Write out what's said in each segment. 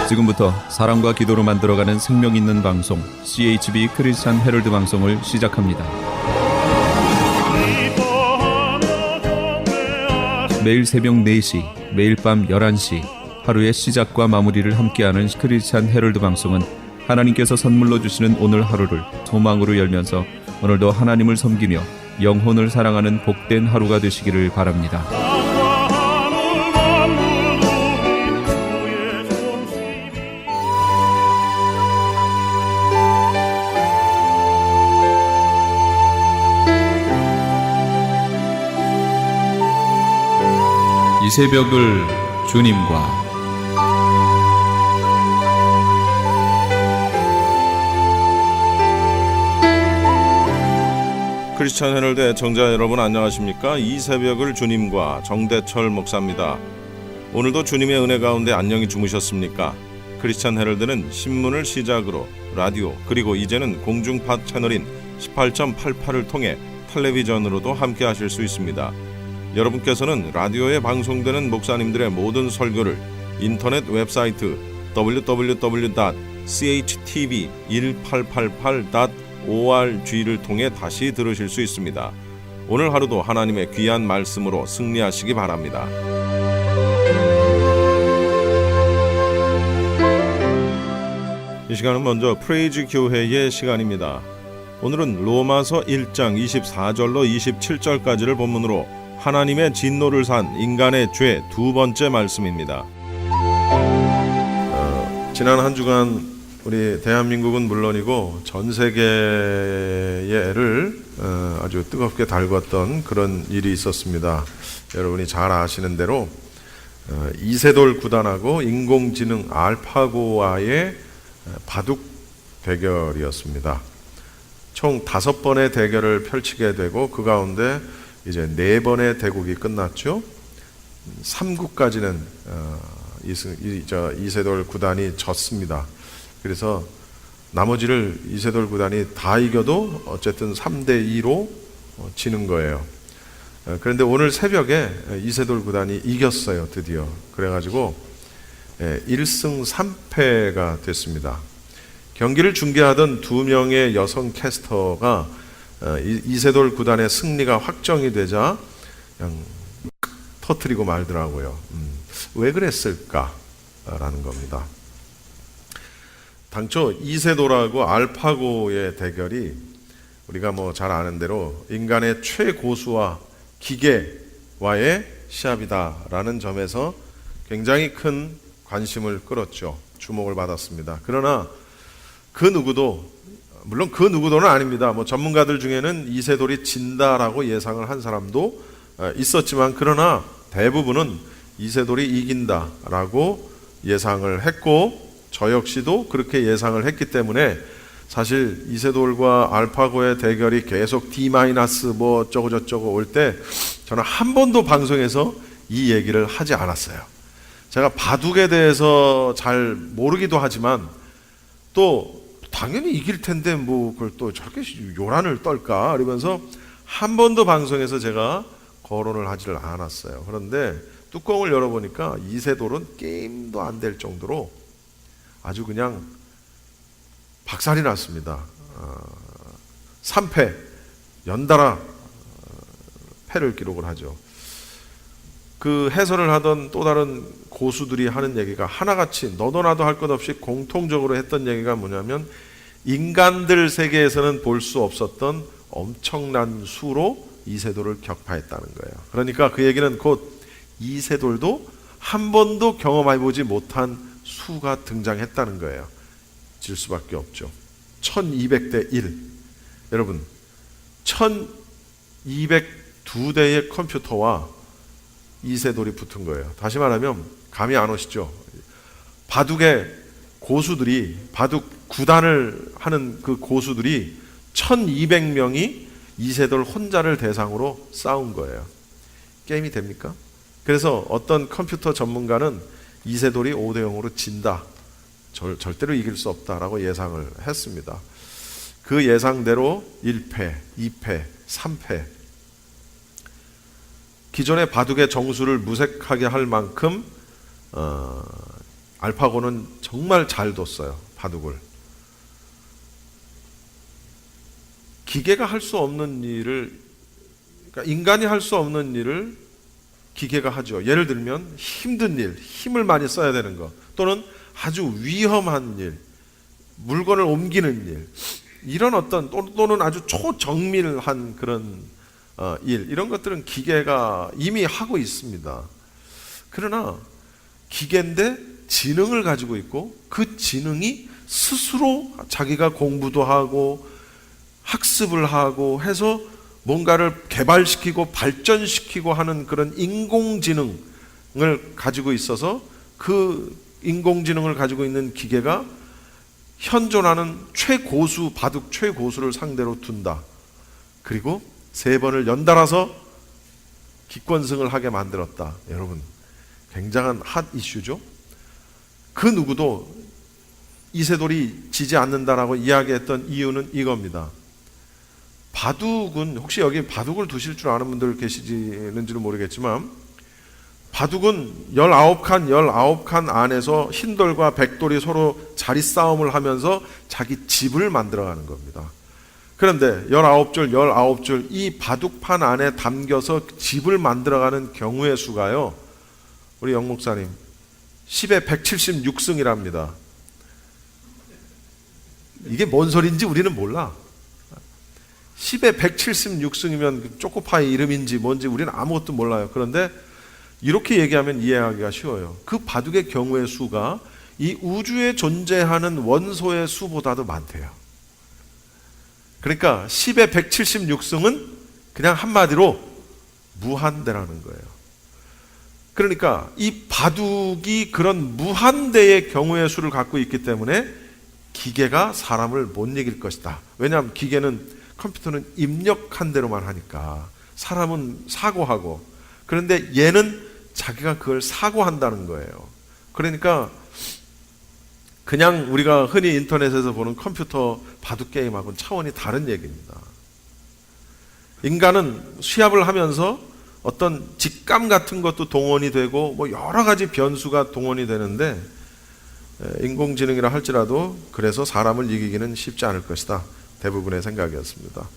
지금부터 사랑과 기도로 만들어가는 생명 있는 방송 CHB 크리스찬 헤럴드 방송을 시작합니다. 매일 새벽 4시, 매일 밤 11시 하루의 시작과 마무리를 함께하는 크리스찬 헤럴드 방송은 하나님께서 선물로 주시는 오늘 하루를 소망으로 열면서 오늘도 하나님을 섬기며 영혼을 사랑하는 복된 하루가 되시기를 바랍니다. 이 새벽을 주님과 크리스찬 헤럴드 애청자 여러분 안녕하십니까? 이 새벽을 주님과 정대철 목사입니다. 오늘도 주님의 은혜 가운데 안녕히 주무셨습니까? 크리스찬 헤럴드는 신문을 시작으로 라디오 그리고 이제는 공중파 채널인 18.88을 통해 텔레비전으로도 함께 하실 수 있습니다. 여러분께서는 라디오에 방송되는 목사님들의 모든 설교를 인터넷 웹사이트 www.chtv1888.org를 통해 다시 들으실 수 있습니다. 오늘 하루도 하나님의 귀한 말씀으로 승리하시기 바랍니다. 이 시간은 먼저 프레이즈 교회의 시간입니다. 오늘은 로마서 1장 24절로 27절까지를 본문으로 하나님의 진노를 산 인간의 죄 두 번째 말씀입니다. 지난 한 주간 우리 대한민국은 물론이고 전 세계를 아주 뜨겁게 달궜던 그런 일이 있었습니다. 여러분이 잘 아시는 대로 이세돌 구단하고 인공지능 알파고와의 바둑 대결이었습니다. 총 5번의 대결을 펼치게 되고 그 가운데 이제 4번의 대국이 끝났죠. 3국까지는 이세돌 구단이 졌습니다. 그래서 나머지를 이세돌 구단이 다 이겨도 어쨌든 3대2로 지는 거예요. 그런데 오늘 새벽에 이세돌 구단이 이겼어요. 드디어. 그래가지고 1승 3패가 됐습니다. 경기를 중계하던 2명의 여성 캐스터가 이세돌 구단의 승리가 확정이 되자 그냥 터뜨리고 말더라고요. 왜 그랬을까라는 겁니다. 당초 이세돌하고 알파고의 대결이 우리가 잘 아는 대로 인간의 최고수와 기계와의 시합이다라는 점에서 굉장히 큰 관심을 끌었죠. 주목을 받았습니다. 그러나 물론 그 누구도는 아닙니다. 전문가들 중에는 이세돌이 진다라고 예상을 한 사람도 있었지만 그러나 대부분은 이세돌이 이긴다라고 예상을 했고 저 역시도 그렇게 예상을 했기 때문에 사실 이세돌과 알파고의 대결이 계속 D- 어쩌고 저쩌고 올 때 저는 한 번도 방송에서 이 얘기를 하지 않았어요. 제가 바둑에 대해서 잘 모르기도 하지만 또 당연히 이길 텐데 그걸 또 저렇게 요란을 떨까 이러면서 한 번도 방송에서 제가 거론을 하지를 않았어요. 그런데 뚜껑을 열어보니까 이세돌은 게임도 안 될 정도로 아주 그냥 박살이 났습니다. 3패 연달아 패를 기록을 하죠. 그 해설을 하던 또 다른 고수들이 하는 얘기가 하나같이 너도 나도 할 것 없이 공통적으로 했던 얘기가 뭐냐면 인간들 세계에서는 볼 수 없었던 엄청난 수로 이세돌을 격파했다는 거예요. 그러니까 그 얘기는 곧 이세돌도 한 번도 경험해보지 못한 수가 등장했다는 거예요. 질 수밖에 없죠. 1200대 1. 여러분 1202대의 컴퓨터와 이세돌이 붙은 거예요. 다시 말하면 감이 안 오시죠? 바둑의 고수들이 바둑 구단을 하는 그 고수들이 1200명이 이세돌 혼자를 대상으로 싸운 거예요. 게임이 됩니까? 그래서 어떤 컴퓨터 전문가는 이세돌이 5대0으로 진다. 절대로 이길 수 없다라고 예상을 했습니다. 그 예상대로 1패, 2패, 3패 기존의 바둑의 정수를 무색하게 할 만큼 알파고는 정말 잘 뒀어요. 바둑을. 기계가 할 수 없는 일을, 그러니까 인간이 할 수 없는 일을 기계가 하죠. 예를 들면 힘든 일, 힘을 많이 써야 되는 것, 또는 아주 위험한 일, 물건을 옮기는 일, 이런 어떤 또는 아주 초정밀한 그런 일, 이런 것들은 기계가 이미 하고 있습니다. 그러나 기계인데 지능을 가지고 있고, 그 지능이 스스로 자기가 공부도 하고 학습을 하고 해서 뭔가를 개발시키고 발전시키고 하는 그런 인공지능을 가지고 있어서, 그 인공지능을 가지고 있는 기계가 현존하는 최고수, 바둑 최고수를 상대로 둔다. 그리고 3번을 연달아서 기권승을 하게 만들었다. 여러분, 굉장한 핫 이슈죠. 그 누구도 이세돌이 지지 않는다라고 이야기했던 이유는 이겁니다. 바둑은, 혹시 여기 바둑을 두실 줄 아는 분들 계시는지는 모르겠지만, 바둑은 19칸 안에서 흰돌과 백돌이 서로 자리 싸움을 하면서 자기 집을 만들어가는 겁니다. 그런데 19줄 이 바둑판 안에 담겨서 집을 만들어가는 경우의 수가요, 우리 영 목사님 10에 176승이랍니다. 이게 뭔 소리인지 우리는 몰라. 10에 176승이면 초코파이 이름인지 뭔지 우리는 아무것도 몰라요. 그런데 이렇게 얘기하면 이해하기가 쉬워요. 그 바둑의 경우의 수가 이 우주에 존재하는 원소의 수보다도 많대요. 그러니까 10에 176승은 그냥 한마디로 무한대라는 거예요. 그러니까 이 바둑이 그런 무한대의 경우의 수를 갖고 있기 때문에 기계가 사람을 못 이길 것이다. 왜냐하면 컴퓨터는 입력한 대로만 하니까, 사람은 사고하고, 그런데 얘는 자기가 그걸 사고한다는 거예요. 그러니까 그냥 우리가 흔히 인터넷에서 보는 컴퓨터 바둑 게임하고는 차원이 다른 얘기입니다. 인간은 시합을 하면서 어떤 직감 같은 것도 동원이 되고 뭐 여러 가지 변수가 동원이 되는데, 인공지능이라 할지라도 그래서 사람을 이기기는 쉽지 않을 것이다. 대부분의 생각이었습니다.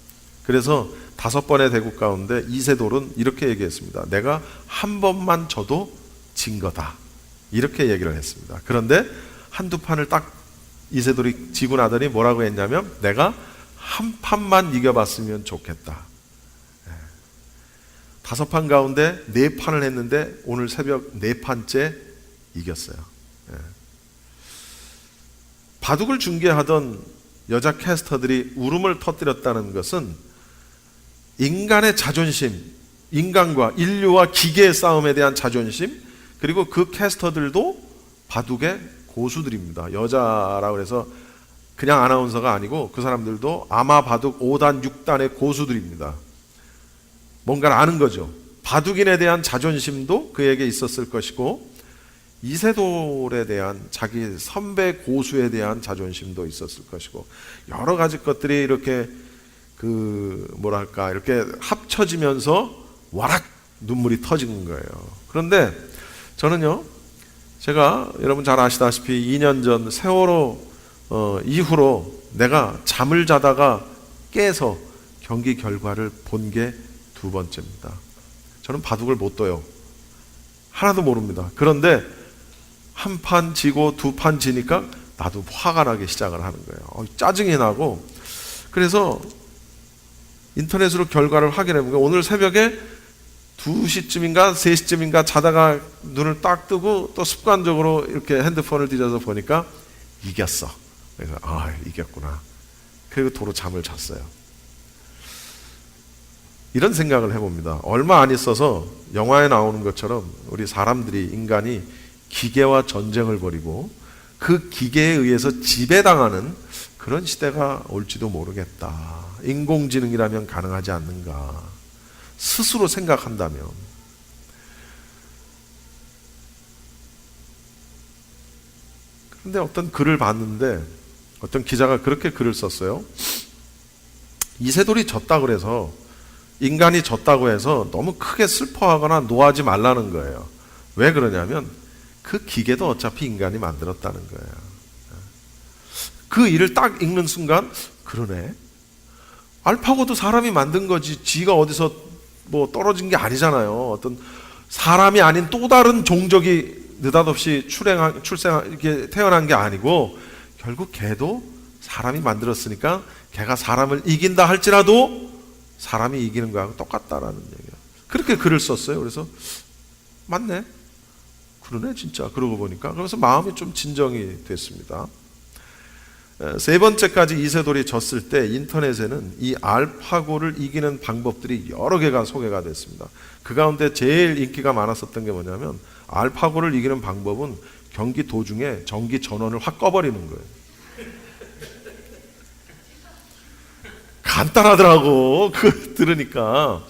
그래서 5번의 대국 가운데 이세돌은 이렇게 얘기했습니다. 내가 한 번만 져도 진 거다. 이렇게 얘기를 했습니다. 그런데 한두 판을 딱 이세돌이 지고 나더니 뭐라고 했냐면, 내가 한 판만 이겨봤으면 좋겠다. 5판 가운데 4판을 했는데 오늘 새벽 4판째 이겼어요. 바둑을 중계하던 여자 캐스터들이 울음을 터뜨렸다는 것은 인간의 자존심, 인간과 인류와 기계의 싸움에 대한 자존심, 그리고 그 캐스터들도 바둑의 고수들입니다. 여자라고 해서 그냥 아나운서가 아니고 그 사람들도 아마 바둑 5단, 6단의 고수들입니다. 뭔가를 아는 거죠. 바둑인에 대한 자존심도 그에게 있었을 것이고, 이세돌에 대한 자기 선배 고수에 대한 자존심도 있었을 것이고, 여러 가지 것들이 이렇게 이렇게 합쳐지면서 와락 눈물이 터진 거예요. 그런데 저는요, 제가 여러분 잘 아시다시피 2년 전 세월호 이후로 내가 잠을 자다가 깨서 경기 결과를 본 게 2번째입니다. 저는 바둑을 못 둬요. 하나도 모릅니다. 그런데 한 판 지고 2판 지니까 나도 화가 나기 시작을 하는 거예요. 짜증이 나고, 그래서 인터넷으로 결과를 확인해보니까 오늘 새벽에 2시쯤인가 3시쯤인가 자다가 눈을 딱 뜨고 또 습관적으로 이렇게 핸드폰을 뒤져서 보니까 이겼어. 그래서 이겼구나. 그리고 도로 잠을 잤어요. 이런 생각을 해봅니다. 얼마 안 있어서 영화에 나오는 것처럼 우리 사람들이, 인간이 기계와 전쟁을 벌이고 그 기계에 의해서 지배당하는 그런 시대가 올지도 모르겠다. 인공지능이라면 가능하지 않는가, 스스로 생각한다면. 그런데 어떤 글을 봤는데 어떤 기자가 그렇게 글을 썼어요. 이세돌이 졌다고 그래서, 인간이 졌다고 해서 너무 크게 슬퍼하거나 노하지 말라는 거예요. 왜 그러냐면 그 기계도 어차피 인간이 만들었다는 거예요. 그 일을 딱 읽는 순간, 그러네. 알파고도 사람이 만든 거지, 지가 어디서 뭐 떨어진 게 아니잖아요. 어떤 사람이 아닌 또 다른 종족이 느닷없이 이렇게 태어난 게 아니고, 결국 걔도 사람이 만들었으니까 걔가 사람을 이긴다 할지라도 사람이 이기는 거하고 똑같다라는 얘기예요. 그렇게 글을 썼어요. 그래서 맞네, 그러네 진짜. 그러고 보니까. 그래서 마음이 좀 진정이 됐습니다. 세 번째까지 이세돌이 졌을 때 인터넷에는 이 알파고를 이기는 방법들이 여러 개가 소개가 됐습니다. 그 가운데 제일 인기가 많았었던 게 뭐냐면, 알파고를 이기는 방법은 경기 도중에 전기 전원을 확 꺼버리는 거예요. 간단하더라고. 그 들으니까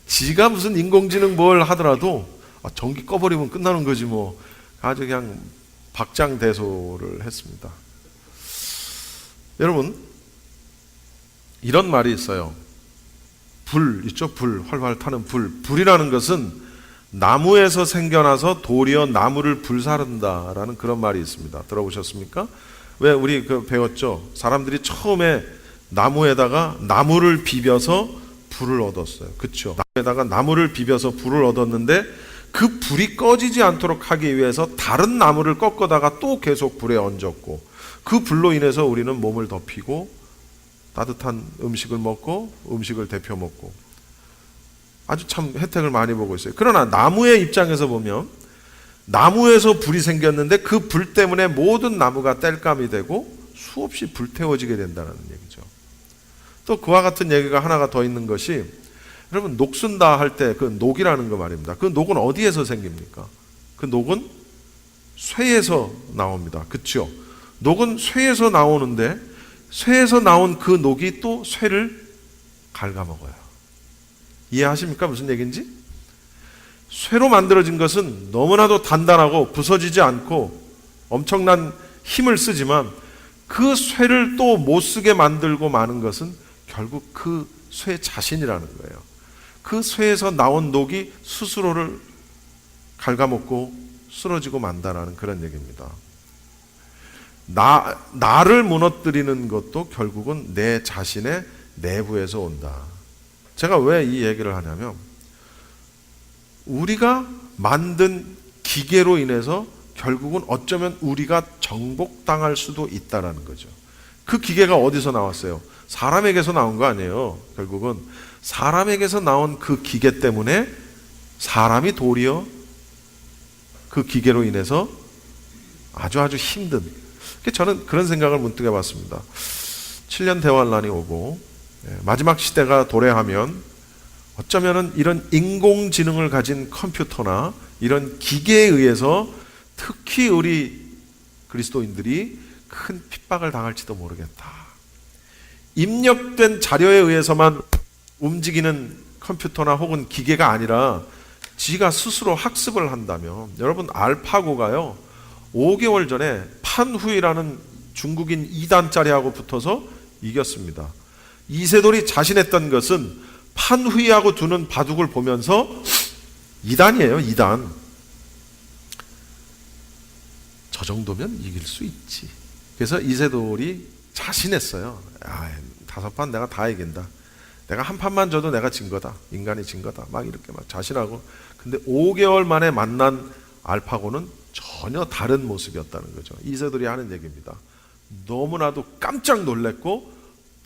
지가 무슨 인공지능 뭘 하더라도 전기 꺼버리면 끝나는 거지 뭐. 아주 그냥 박장대소를 했습니다. 여러분, 이런 말이 있어요. 불 있죠? 불, 활활 타는 불. 불이라는 것은 나무에서 생겨나서 도리어 나무를 불사른다라는 그런 말이 있습니다. 들어보셨습니까? 왜 우리 배웠죠? 사람들이 처음에 나무에다가 나무를 비벼서 불을 얻었어요. 그렇죠? 나무에다가 나무를 비벼서 불을 얻었는데, 그 불이 꺼지지 않도록 하기 위해서 다른 나무를 꺾어다가 또 계속 불에 얹었고, 그 불로 인해서 우리는 몸을 덮이고 따뜻한 음식을 먹고 음식을 데펴 먹고 아주 참 혜택을 많이 보고 있어요. 그러나 나무의 입장에서 보면, 나무에서 불이 생겼는데 그 불 때문에 모든 나무가 땔감이 되고 수없이 불태워지게 된다는 얘기죠. 또 그와 같은 얘기가 하나가 더 있는 것이, 여러분 녹순다 할 때 그 녹이라는 거 말입니다. 그 녹은 어디에서 생깁니까? 그 녹은 쇠에서 나옵니다. 그렇죠? 녹은 쇠에서 나오는데, 쇠에서 나온 그 녹이 또 쇠를 갉아먹어요. 이해하십니까? 무슨 얘기인지? 쇠로 만들어진 것은 너무나도 단단하고 부서지지 않고 엄청난 힘을 쓰지만, 그 쇠를 또 못 쓰게 만들고 마는 것은 결국 그 쇠 자신이라는 거예요. 그 쇠에서 나온 녹이 스스로를 갉아먹고 쓰러지고 만다라는 그런 얘기입니다. 나를 무너뜨리는 것도 결국은 내 자신의 내부에서 온다. 제가 왜 이 얘기를 하냐면, 우리가 만든 기계로 인해서 결국은 어쩌면 우리가 정복당할 수도 있다는 거죠. 그 기계가 어디서 나왔어요? 사람에게서 나온 거 아니에요. 결국은 사람에게서 나온 그 기계 때문에 사람이 도리어 그 기계로 인해서 아주 힘든, 저는 그런 생각을 문득 해봤습니다. 7년 대환란이 오고 마지막 시대가 도래하면 어쩌면은 이런 인공지능을 가진 컴퓨터나 이런 기계에 의해서 특히 우리 그리스도인들이 큰 핍박을 당할지도 모르겠다. 입력된 자료에 의해서만 움직이는 컴퓨터나 혹은 기계가 아니라 지가 스스로 학습을 한다면, 여러분 알파고가요 5개월 전에 판후이라는 중국인 2단짜리하고 붙어서 이겼습니다. 이세돌이 자신했던 것은 판후이하고 두는 바둑을 보면서 2단이에요. 2단. 저 정도면 이길 수 있지. 그래서 이세돌이 자신했어요. 5판 내가 다 이긴다. 내가 한 판만 져도 내가 진 거다. 인간이 진 거다. 막 이렇게 막 자신하고. 근데 5개월 만에 만난 알파고는 전혀 다른 모습이었다는 거죠. 이세돌이 하는 얘기입니다. 너무나도 깜짝 놀랐고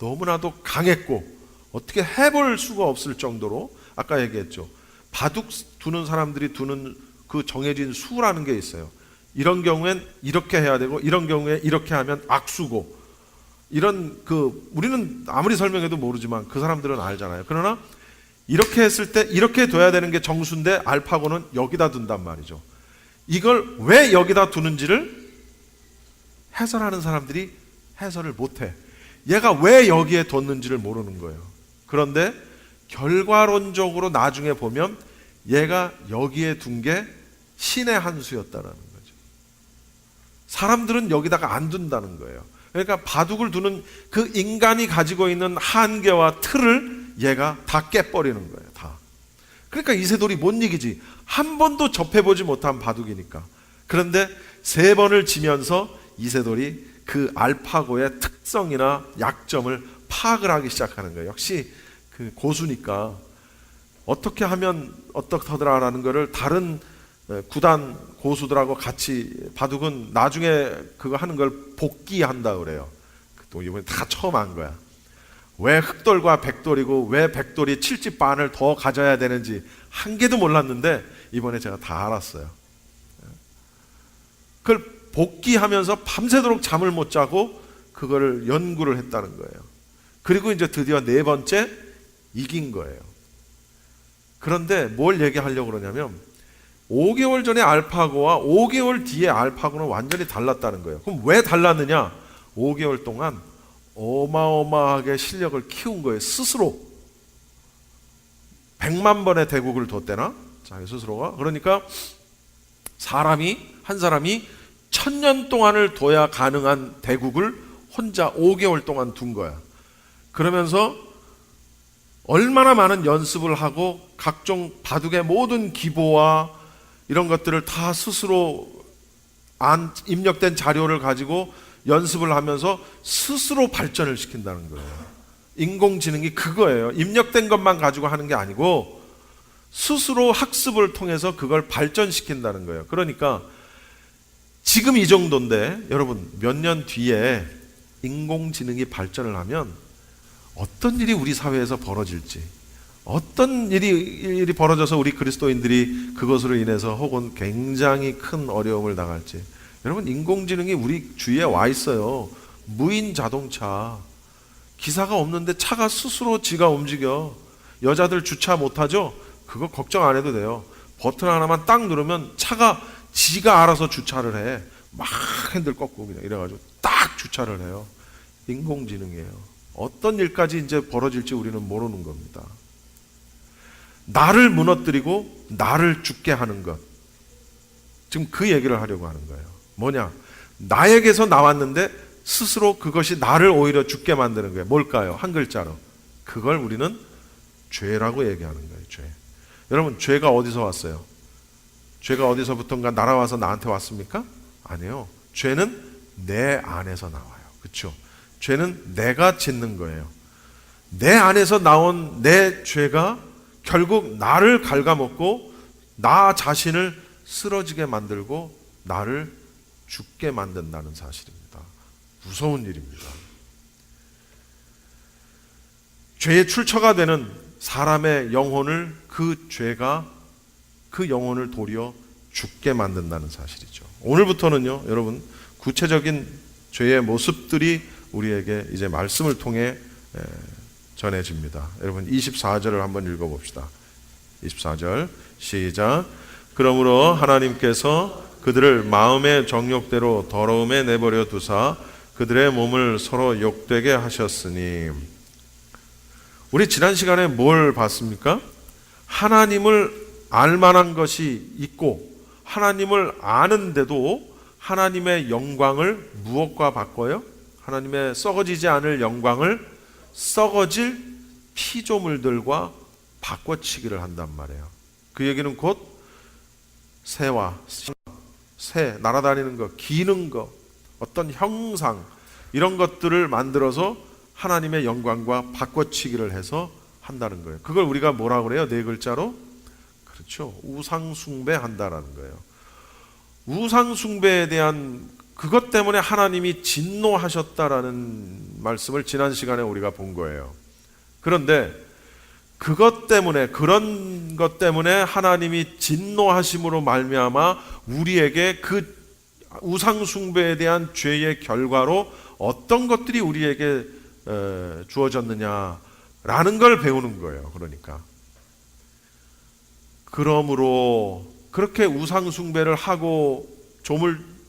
너무나도 강했고 어떻게 해볼 수가 없을 정도로, 아까 얘기했죠. 바둑 두는 사람들이 두는 그 정해진 수라는 게 있어요. 이런 경우엔 이렇게 해야 되고 이런 경우에 이렇게 하면 악수고, 이런 우리는 아무리 설명해도 모르지만 그 사람들은 알잖아요. 그러나 이렇게 했을 때 이렇게 둬야 되는 게 정수인데 알파고는 여기다 둔단 말이죠. 이걸 왜 여기다 두는지를 해설하는 사람들이 해설을 못해. 얘가 왜 여기에 뒀는지를 모르는 거예요. 그런데 결과론적으로 나중에 보면 얘가 여기에 둔 게 신의 한 수였다는 거죠. 사람들은 여기다가 안 둔다는 거예요. 그러니까 바둑을 두는 그 인간이 가지고 있는 한계와 틀을 얘가 다 깨버리는 거예요. 다. 그러니까 이세돌이 못 이기지. 한 번도 접해보지 못한 바둑이니까. 그런데 3번을 지면서 이세돌이 그 알파고의 특성이나 약점을 파악을 하기 시작하는 거예요. 역시 그 고수니까 어떻게 하면 어떻더라라는 거를 다른 구단 고수들하고 같이 바둑은 나중에 그거 하는 걸 복기한다 그래요. 또 이번에 다 처음 한 거야. 왜 흑돌과 백돌이고 왜 백돌이 7집 반을 더 가져야 되는지 한 개도 몰랐는데 이번에 제가 다 알았어요. 그걸 복기하면서 밤새도록 잠을 못 자고 그거를 연구를 했다는 거예요. 그리고 이제 드디어 4번째 이긴 거예요. 그런데 뭘 얘기하려고 그러냐면 5개월 전에 알파고와 5개월 뒤에 알파고는 완전히 달랐다는 거예요. 그럼 왜 달랐느냐? 5개월 동안 어마어마하게 실력을 키운 거예요. 스스로 100만 번의 대국을 뒀대나? 자기 스스로가. 그러니까 한 사람이 1000년 동안을 둬야 가능한 대국을 혼자 5개월 동안 둔 거야. 그러면서 얼마나 많은 연습을 하고 각종 바둑의 모든 기보와 이런 것들을 다 스스로 입력된 자료를 가지고 연습을 하면서 스스로 발전을 시킨다는 거예요. 인공지능이 그거예요. 입력된 것만 가지고 하는 게 아니고 스스로 학습을 통해서 그걸 발전시킨다는 거예요. 그러니까 지금 이 정도인데 여러분 몇 년 뒤에 인공지능이 발전을 하면 어떤 일이 우리 사회에서 벌어질지, 어떤 일이 벌어져서 우리 그리스도인들이 그것으로 인해서 혹은 굉장히 큰 어려움을 당할지. 여러분 인공지능이 우리 주위에 와 있어요. 무인 자동차, 기사가 없는데 차가 스스로 지가 움직여. 여자들 주차 못하죠? 그거 걱정 안 해도 돼요. 버튼 하나만 딱 누르면 차가 지가 알아서 주차를 해. 막 핸들 꺾고 그냥 이래가지고 딱 주차를 해요. 인공지능이에요. 어떤 일까지 이제 벌어질지 우리는 모르는 겁니다. 나를 무너뜨리고 나를 죽게 하는 것. 지금 그 얘기를 하려고 하는 거예요. 뭐냐? 나에게서 나왔는데 스스로 그것이 나를 오히려 죽게 만드는 거예요. 뭘까요? 한 글자로. 그걸 우리는 죄라고 얘기하는 거예요. 죄. 여러분 죄가 어디서 왔어요? 죄가 어디서부턴가 날아와서 나한테 왔습니까? 아니요. 죄는 내 안에서 나와요. 그렇죠? 죄는 내가 짓는 거예요. 내 안에서 나온 내 죄가 결국 나를 갉아먹고 나 자신을 쓰러지게 만들고 나를 죽게 만든다는 사실입니다. 무서운 일입니다. 죄의 출처가 되는 사람의 영혼을 그 죄가 그 영혼을 도리어 죽게 만든다는 사실이죠. 오늘부터는요, 여러분, 구체적인 죄의 모습들이 우리에게 이제 말씀을 통해 전해집니다. 여러분 24절을 한번 읽어봅시다. 24절 시작. 그러므로 하나님께서 그들을 마음의 정욕대로 더러움에 내버려 두사 그들의 몸을 서로 욕되게 하셨으니. 우리 지난 시간에 뭘 봤습니까? 하나님을 알만한 것이 있고 하나님을 아는데도 하나님의 영광을 무엇과 바꿔요? 하나님의 썩어지지 않을 영광을 썩어질 피조물들과 바꿔치기를 한단 말이에요. 그 얘기는 곧 새 날아다니는 것, 기는 것, 어떤 형상 이런 것들을 만들어서 하나님의 영광과 바꿔치기를 해서 한다는 거예요. 그걸 우리가 뭐라고 그래요? 4글자로? 그렇죠. 우상숭배한다라는 거예요. 우상숭배에 대한 그것 때문에 하나님이 진노하셨다라는 말씀을 지난 시간에 우리가 본 거예요. 그런데 그런 것 때문에 하나님이 진노하심으로 말미암아 우리에게 그 우상숭배에 대한 죄의 결과로 어떤 것들이 우리에게 주어졌느냐라는 걸 배우는 거예요. 그러니까 그러므로 그렇게 우상숭배를 하고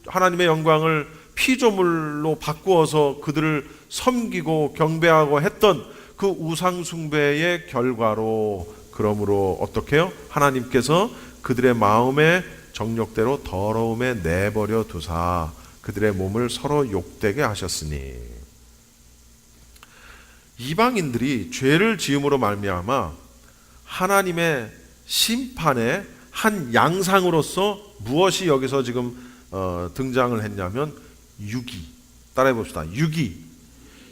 하나님의 영광을 피조물로 바꾸어서 그들을 섬기고 경배하고 했던 그 우상숭배의 결과로 그러므로 어떻게 해요? 하나님께서 그들의 마음의 정욕대로 더러움에 내버려 두사 그들의 몸을 서로 욕되게 하셨으니. 이방인들이 죄를 지음으로 말미암아 하나님의 심판의 한 양상으로서 무엇이 여기서 지금 등장을 했냐면 유기. 따라해 봅시다. 유기.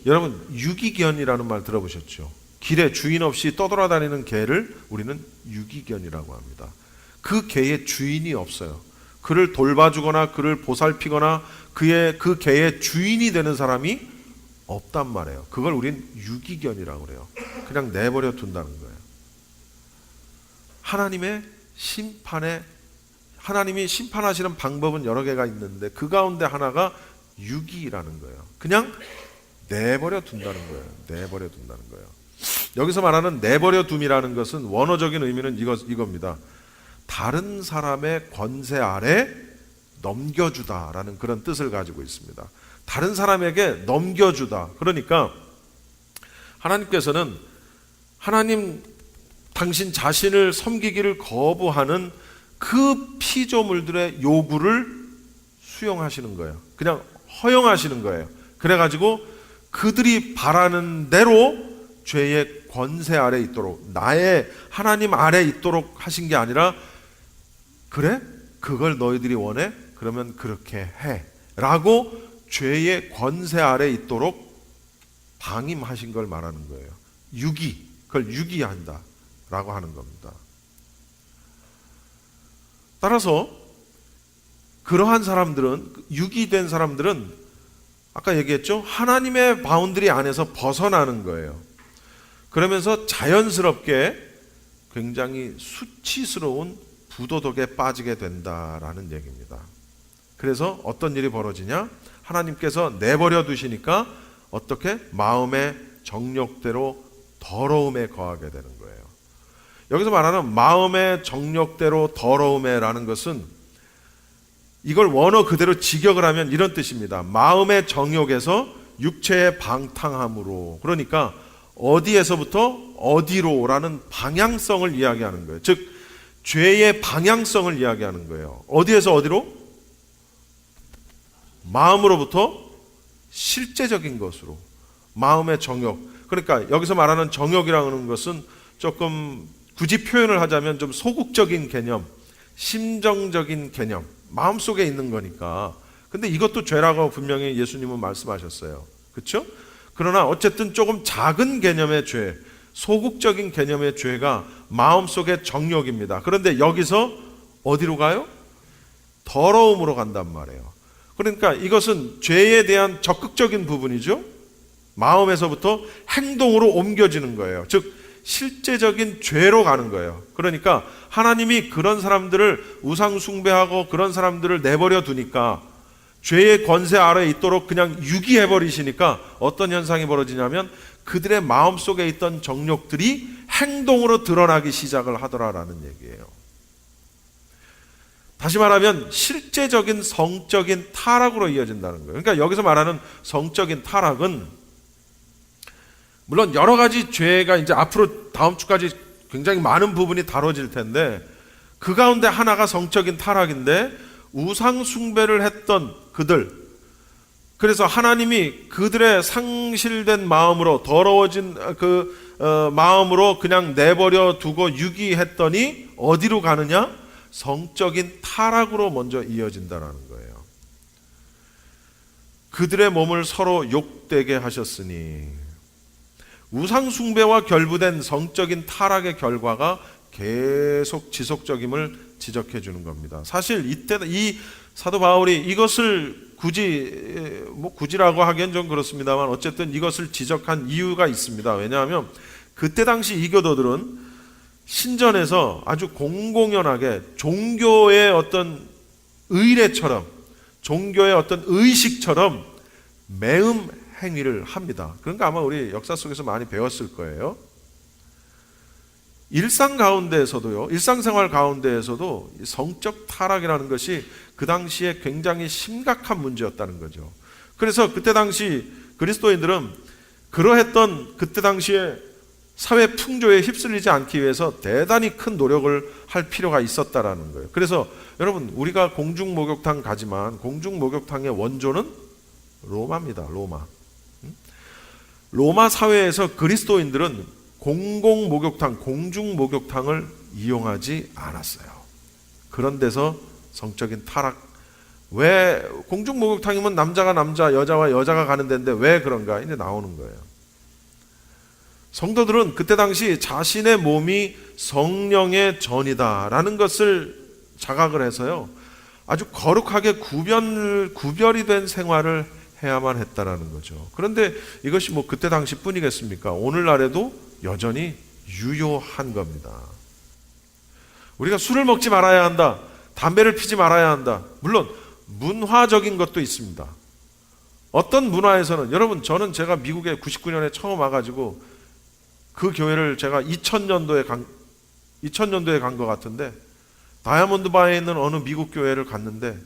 여러분 유기견이라는 말 들어보셨죠? 길에 주인 없이 떠돌아다니는 개를 우리는 유기견이라고 합니다. 그 개의 주인이 없어요. 그를 돌봐주거나 그를 보살피거나 그 개의 주인이 되는 사람이 없단 말이에요. 그걸 우린 유기견이라고 그래요. 그냥 내버려 둔다는 거예요. 하나님이 심판하시는 방법은 여러 개가 있는데 그 가운데 하나가 유기라는 거예요. 그냥 내버려 둔다는 거예요. 내버려 둔다는 거예요. 여기서 말하는 내버려 둠이라는 것은 원어적인 의미는 이겁니다. 다른 사람의 권세 아래 넘겨주다라는 그런 뜻을 가지고 있습니다. 다른 사람에게 넘겨주다. 그러니까 하나님께서는 당신 자신을 섬기기를 거부하는 그 피조물들의 요구를 수용하시는 거예요. 그냥 허용하시는 거예요. 그래가지고 그들이 바라는 대로 죄의 권세 아래 있도록, 나의 하나님 아래 있도록 하신 게 아니라, 그래? 그걸 너희들이 원해? 그러면 그렇게 해 라고 죄의 권세 아래 있도록 방임하신 걸 말하는 거예요. 그걸 유기한다 라고 하는 겁니다. 따라서 그러한 사람들은, 유기된 사람들은 아까 얘기했죠? 하나님의 바운드리 안에서 벗어나는 거예요. 그러면서 자연스럽게 굉장히 수치스러운 부도덕에 빠지게 된다라는 얘기입니다. 그래서 어떤 일이 벌어지냐? 하나님께서 내버려 두시니까 어떻게? 마음의 정욕대로 더러움에 거하게 되는 거예요. 여기서 말하는 마음의 정욕대로 더러움에라는 것은 이걸 원어 그대로 직역을 하면 이런 뜻입니다. 마음의 정욕에서 육체의 방탕함으로, 그러니까 어디에서부터 어디로라는 방향성을 이야기하는 거예요. 즉 죄의 방향성을 이야기하는 거예요. 어디에서 어디로? 마음으로부터 실제적인 것으로, 마음의 정욕. 그러니까 여기서 말하는 정욕이라는 것은 조금 굳이 표현을 하자면 좀 소극적인 개념, 심정적인 개념, 마음속에 있는 거니까. 근데 이것도 죄라고 분명히 예수님은 말씀하셨어요. 그렇죠? 그러나 어쨌든 조금 작은 개념의 죄, 소극적인 개념의 죄가 마음속의 정욕입니다. 그런데 여기서 어디로 가요? 더러움으로 간단 말이에요. 그러니까 이것은 죄에 대한 적극적인 부분이죠. 마음에서부터 행동으로 옮겨지는 거예요. 즉 실제적인 죄로 가는 거예요. 그러니까 하나님이 그런 사람들을 우상 숭배하고 그런 사람들을 내버려 두니까, 죄의 권세 아래에 있도록 그냥 유기해 버리시니까 어떤 현상이 벌어지냐면 그들의 마음속에 있던 정욕들이 행동으로 드러나기 시작을 하더라라는 얘기예요. 다시 말하면 실제적인 성적인 타락으로 이어진다는 거예요. 그러니까 여기서 말하는 성적인 타락은 물론 여러 가지 죄가 이제 앞으로 다음 주까지 굉장히 많은 부분이 다뤄질 텐데, 그 가운데 하나가 성적인 타락인데, 우상 숭배를 했던 그들, 그래서 하나님이 그들의 상실된 마음으로, 더러워진 마음으로 그냥 내버려 두고 유기했더니 어디로 가느냐? 성적인 타락으로 먼저 이어진다는 거예요. 그들의 몸을 서로 욕되게 하셨으니, 우상 숭배와 결부된 성적인 타락의 결과가 계속 지속적임을 지적해 주는 겁니다. 사실 이때 이 사도 바울이 이것을 굳이라고 하기엔 좀 그렇습니다만 어쨌든 이것을 지적한 이유가 있습니다. 왜냐하면 그때 당시 이교도들은 신전에서 아주 공공연하게 종교의 어떤 의례처럼, 종교의 어떤 의식처럼 매음 행위를 합니다. 그러니까 아마 우리 역사 속에서 많이 배웠을 거예요. 일상생활 가운데에서도 성적 타락이라는 것이 그 당시에 굉장히 심각한 문제였다는 거죠. 그래서 그때 당시 그리스도인들은 그러했던 그때 당시에 사회 풍조에 휩쓸리지 않기 위해서 대단히 큰 노력을 할 필요가 있었다라는 거예요. 그래서 여러분, 우리가 공중목욕탕 가지만 공중목욕탕의 원조는 로마입니다. 로마 사회에서 그리스도인들은 공중목욕탕을 이용하지 않았어요. 그런 데서 성적인 타락, 왜 공중 목욕탕이면 남자가 남자, 여자와 여자가 가는 데인데 왜 그런가? 이제 나오는 거예요. 성도들은 그때 당시 자신의 몸이 성령의 전이다라는 것을 자각을 해서요, 아주 거룩하게 구별이 된 생활을 해야만 했다라는 거죠. 그런데 이것이 뭐 그때 당시뿐이겠습니까? 오늘날에도 여전히 유효한 겁니다. 우리가 술을 먹지 말아야 한다, 담배를 피지 말아야 한다. 물론 문화적인 것도 있습니다. 어떤 문화에서는, 여러분, 저는 제가 미국에 99년에 처음 와가지고 그 교회를 제가 2000년도에 간 것 같은데, 다이아몬드 바에 있는 어느 미국 교회를 갔는데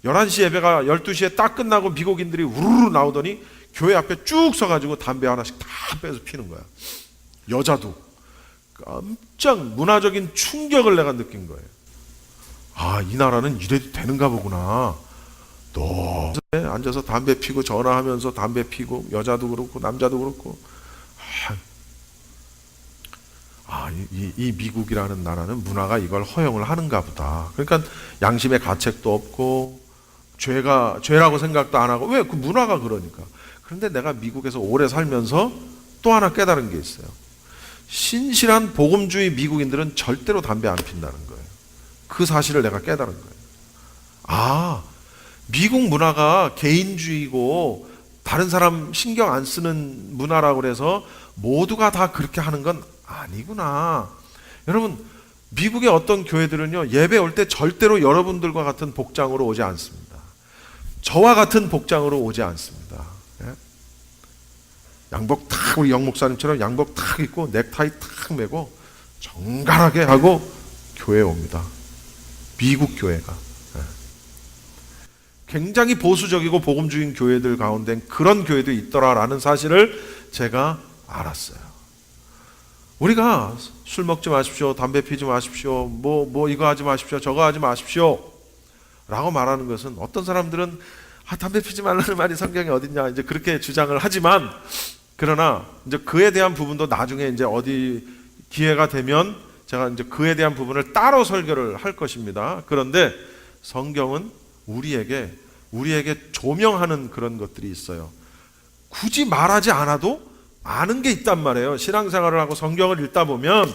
11시 예배가 12시에 딱 끝나고 미국인들이 우르르 나오더니 교회 앞에 쭉 서가지고 담배 하나씩 다 빼서 피는 거야. 여자도. 깜짝 문화적인 충격을 내가 느낀 거예요. 아, 이 나라는 이래도 되는가 보구나. 너 앉아서 담배 피고 전화하면서 담배 피고, 여자도 그렇고 남자도 그렇고. 이 미국이라는 나라는 문화가 이걸 허용을 하는가 보다. 그러니까 양심의 가책도 없고 죄라고 생각도 안 하고, 왜? 그 문화가 그러니까. 그런데 내가 미국에서 오래 살면서 또 하나 깨달은 게 있어요. 신실한 복음주의 미국인들은 절대로 담배 안 핀다는 거예요. 그 사실을 내가 깨달은 거예요. 아, 미국 문화가 개인주의고 다른 사람 신경 안 쓰는 문화라고 그래서 모두가 다 그렇게 하는 건 아니구나. 여러분, 미국의 어떤 교회들은요, 예배 올 때 절대로 여러분들과 같은 복장으로 오지 않습니다. 저와 같은 복장으로 오지 않습니다. 예? 양복 탁, 우리 영 목사님처럼 양복 탁 입고 넥타이 탁 매고 정갈하게 하고 교회에 옵니다. 미국 교회가. 예. 굉장히 보수적이고 복음주의인 교회들 가운데 그런 교회도 있더라라는 사실을 제가 알았어요. 우리가 술 먹지 마십시오, 담배 피지 마십시오, 뭐 이거 하지 마십시오, 저거 하지 마십시오 라고 말하는 것은, 어떤 사람들은 담배 피지 말라는 말이 성경에 어딨냐 이제 그렇게 주장을 하지만, 그러나 이제 그에 대한 부분도 나중에 이제 어디 기회가 되면 제가 이제 그에 대한 부분을 따로 설교를 할 것입니다. 그런데 성경은 우리에게 조명하는 그런 것들이 있어요. 굳이 말하지 않아도 아는 게 있단 말이에요. 신앙생활을 하고 성경을 읽다 보면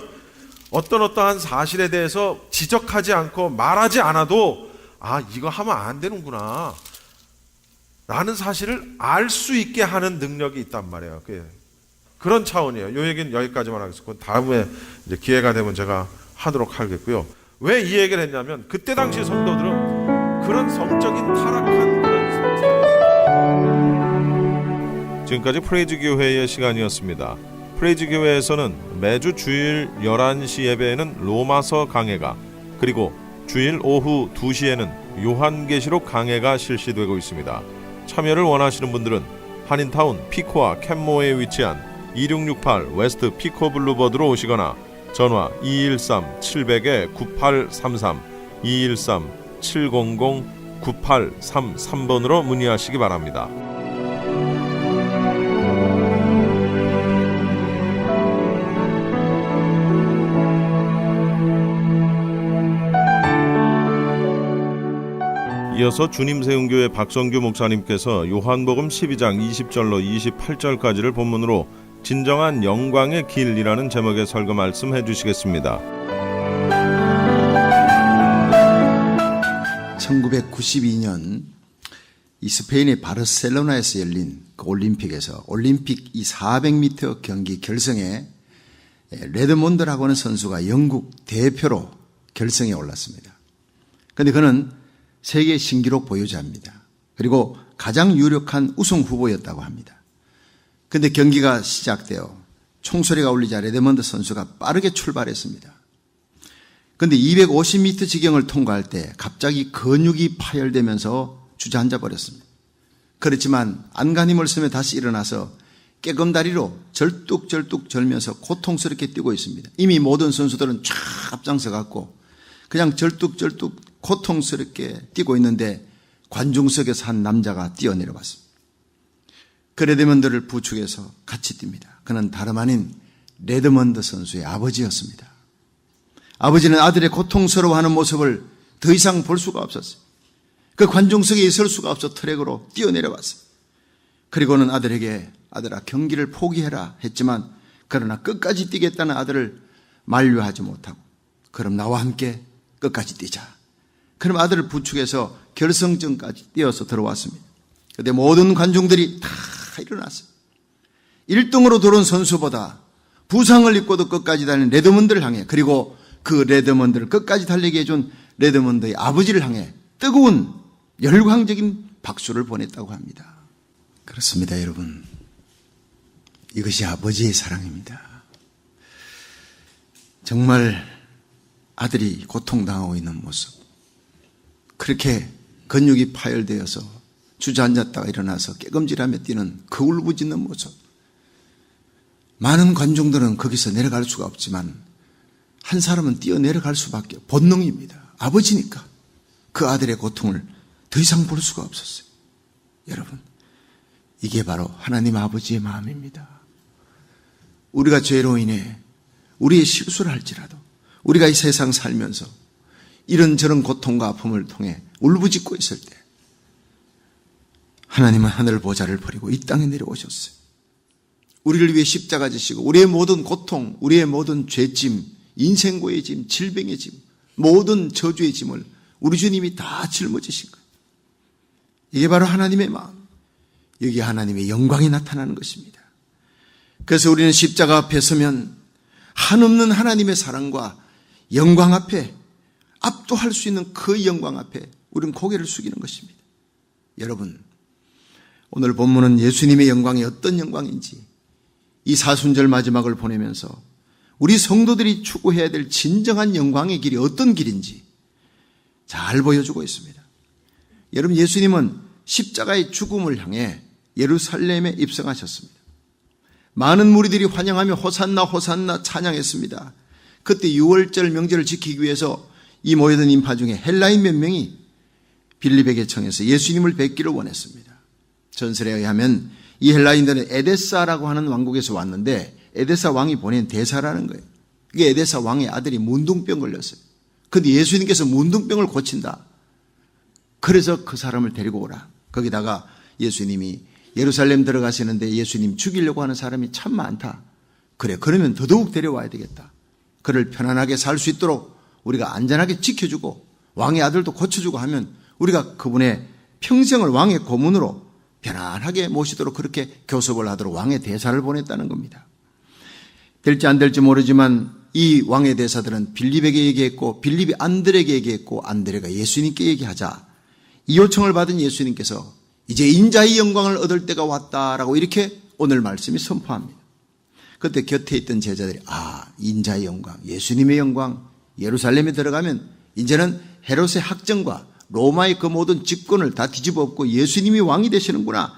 어떠한 사실에 대해서 지적하지 않고 말하지 않아도, 아, 이거 하면 안 되는구나 라는 사실을 알 수 있게 하는 능력이 있단 말이에요. 그런 차원이에요. 이 얘기는 여기까지만 하겠습니다. 다음에 이제 기회가 되면 제가 하도록 하겠고요. 왜 이 얘기를 했냐면, 그때 당시 성도들은 그런 성적인 타락한 그런 상태였어요. 지금까지 프레이즈 교회의 시간이었습니다. 프레이즈 교회에서는 매주 주일 11시 예배에는 로마서 강해가, 그리고 주일 오후 2시에는 요한계시록 강해가 실시되고 있습니다. 참여를 원하시는 분들은 한인타운 피코와 캔모에 위치한 2668 웨스트 피코 블루버드로 오시거나 전화 213-700-9833 213-700-9833번으로 문의하시기 바랍니다. 이어서 주님세운교회 박성규 목사님께서 요한복음 12장 20절로 28절까지를 본문으로 진정한 영광의 길이라는 제목의 설교 말씀해 주시겠습니다. 1992년 이 스페인의 바르셀로나에서 열린 그 올림픽에서 올림픽 이 400m 경기 결승에 레드몬드라고 하는 선수가 영국 대표로 결승에 올랐습니다. 그런데 그는 세계 신기록 보유자입니다. 그리고 가장 유력한 우승 후보였다고 합니다. 그런데 경기가 시작되어 총소리가 울리자 레드몬드 선수가 빠르게 출발했습니다. 그런데 250m 지경을 통과할 때 갑자기 근육이 파열되면서 주저앉아 버렸습니다. 그렇지만 안간힘을 쓰며 다시 일어나서 깨금다리로 절뚝절뚝 절면서 고통스럽게 뛰고 있습니다. 이미 모든 선수들은 쫙 앞장서 갖고 그냥 절뚝절뚝 고통스럽게 뛰고 있는데 관중석에서 한 남자가 뛰어내려왔습니다. 그 레드먼드를 부축해서 같이 뜁니다. 그는 다름 아닌 레드먼드 선수의 아버지였습니다. 아버지는 아들의 고통스러워하는 모습을 더 이상 볼 수가 없었어요. 그 관중석에 있을 수가 없어 트랙으로 뛰어내려왔어요. 그리고는 아들에게 아들아 경기를 포기해라 했지만 그러나 끝까지 뛰겠다는 아들을 만류하지 못하고 그럼 나와 함께 끝까지 뛰자. 그럼 아들을 부축해서 결승전까지 뛰어서 들어왔습니다. 그런데 모든 관중들이 다 일어났어요. 1등으로 들어온 선수보다 부상을 입고도 끝까지 달린 레드먼드를 향해 그리고 그 레드먼드를 끝까지 달리게 해준 레드먼드의 아버지를 향해 뜨거운 열광적인 박수를 보냈다고 합니다. 그렇습니다, 여러분. 이것이 아버지의 사랑입니다. 정말 아들이 고통당하고 있는 모습, 그렇게 근육이 파열되어서 주저앉았다가 일어나서 깨금질하며 뛰는 그 울부짖는 모습, 많은 관중들은 거기서 내려갈 수가 없지만 한 사람은 뛰어내려갈 수밖에 본능입니다. 아버지니까 그 아들의 고통을 더 이상 볼 수가 없었어요. 여러분, 이게 바로 하나님 아버지의 마음입니다. 우리가 죄로 인해 우리의 실수를 할지라도 우리가 이 세상 살면서 이런저런 고통과 아픔을 통해 울부짖고 있을 때 하나님은 하늘 보좌를 버리고 이 땅에 내려오셨어요. 우리를 위해 십자가 지시고 우리의 모든 고통, 우리의 모든 죄짐, 인생고의 짐, 질병의 짐, 모든 저주의 짐을 우리 주님이 다 짊어지신 거예요. 이게 바로 하나님의 마음, 여기 하나님의 영광이 나타나는 것입니다. 그래서 우리는 십자가 앞에 서면 한없는 하나님의 사랑과 영광 앞에 압도할 수 있는 그 영광 앞에 우리는 고개를 숙이는 것입니다. 여러분, 오늘 본문은 예수님의 영광이 어떤 영광인지 이 사순절 마지막을 보내면서 우리 성도들이 추구해야 될 진정한 영광의 길이 어떤 길인지 잘 보여주고 있습니다. 여러분, 예수님은 십자가의 죽음을 향해 예루살렘에 입성하셨습니다. 많은 무리들이 환영하며 호산나 호산나 찬양했습니다. 그때 6월절 명절을 지키기 위해서 이 모여든 인파 중에 헬라인 몇 명이 빌립에게 청해서 예수님을 뵙기를 원했습니다. 전설에 의하면 이 헬라인들은 에데사라고 하는 왕국에서 왔는데 에데사 왕이 보낸 대사라는 거예요. 그게 에데사 왕의 아들이 문둥병 걸렸어요. 그런데 예수님께서 문둥병을 고친다. 그래서 그 사람을 데리고 오라. 거기다가 예수님이 예루살렘 들어가시는데 예수님 죽이려고 하는 사람이 참 많다. 그래, 그러면 더더욱 데려와야 되겠다. 그를 편안하게 살 수 있도록 우리가 안전하게 지켜주고 왕의 아들도 고쳐주고 하면 우리가 그분의 평생을 왕의 고문으로 편안하게 모시도록 그렇게 교섭을 하도록 왕의 대사를 보냈다는 겁니다. 될지 안 될지 모르지만 이 왕의 대사들은 빌립에게 얘기했고 빌립이 안드레에게 얘기했고 안드레가 예수님께 얘기하자 이 요청을 받은 예수님께서 이제 인자의 영광을 얻을 때가 왔다라고 이렇게 오늘 말씀이 선포합니다. 그때 곁에 있던 제자들이 인자의 영광, 예수님의 영광, 예루살렘에 들어가면 이제는 헤롯의 학정과 로마의 그 모든 집권을 다 뒤집어 엎고 예수님이 왕이 되시는구나.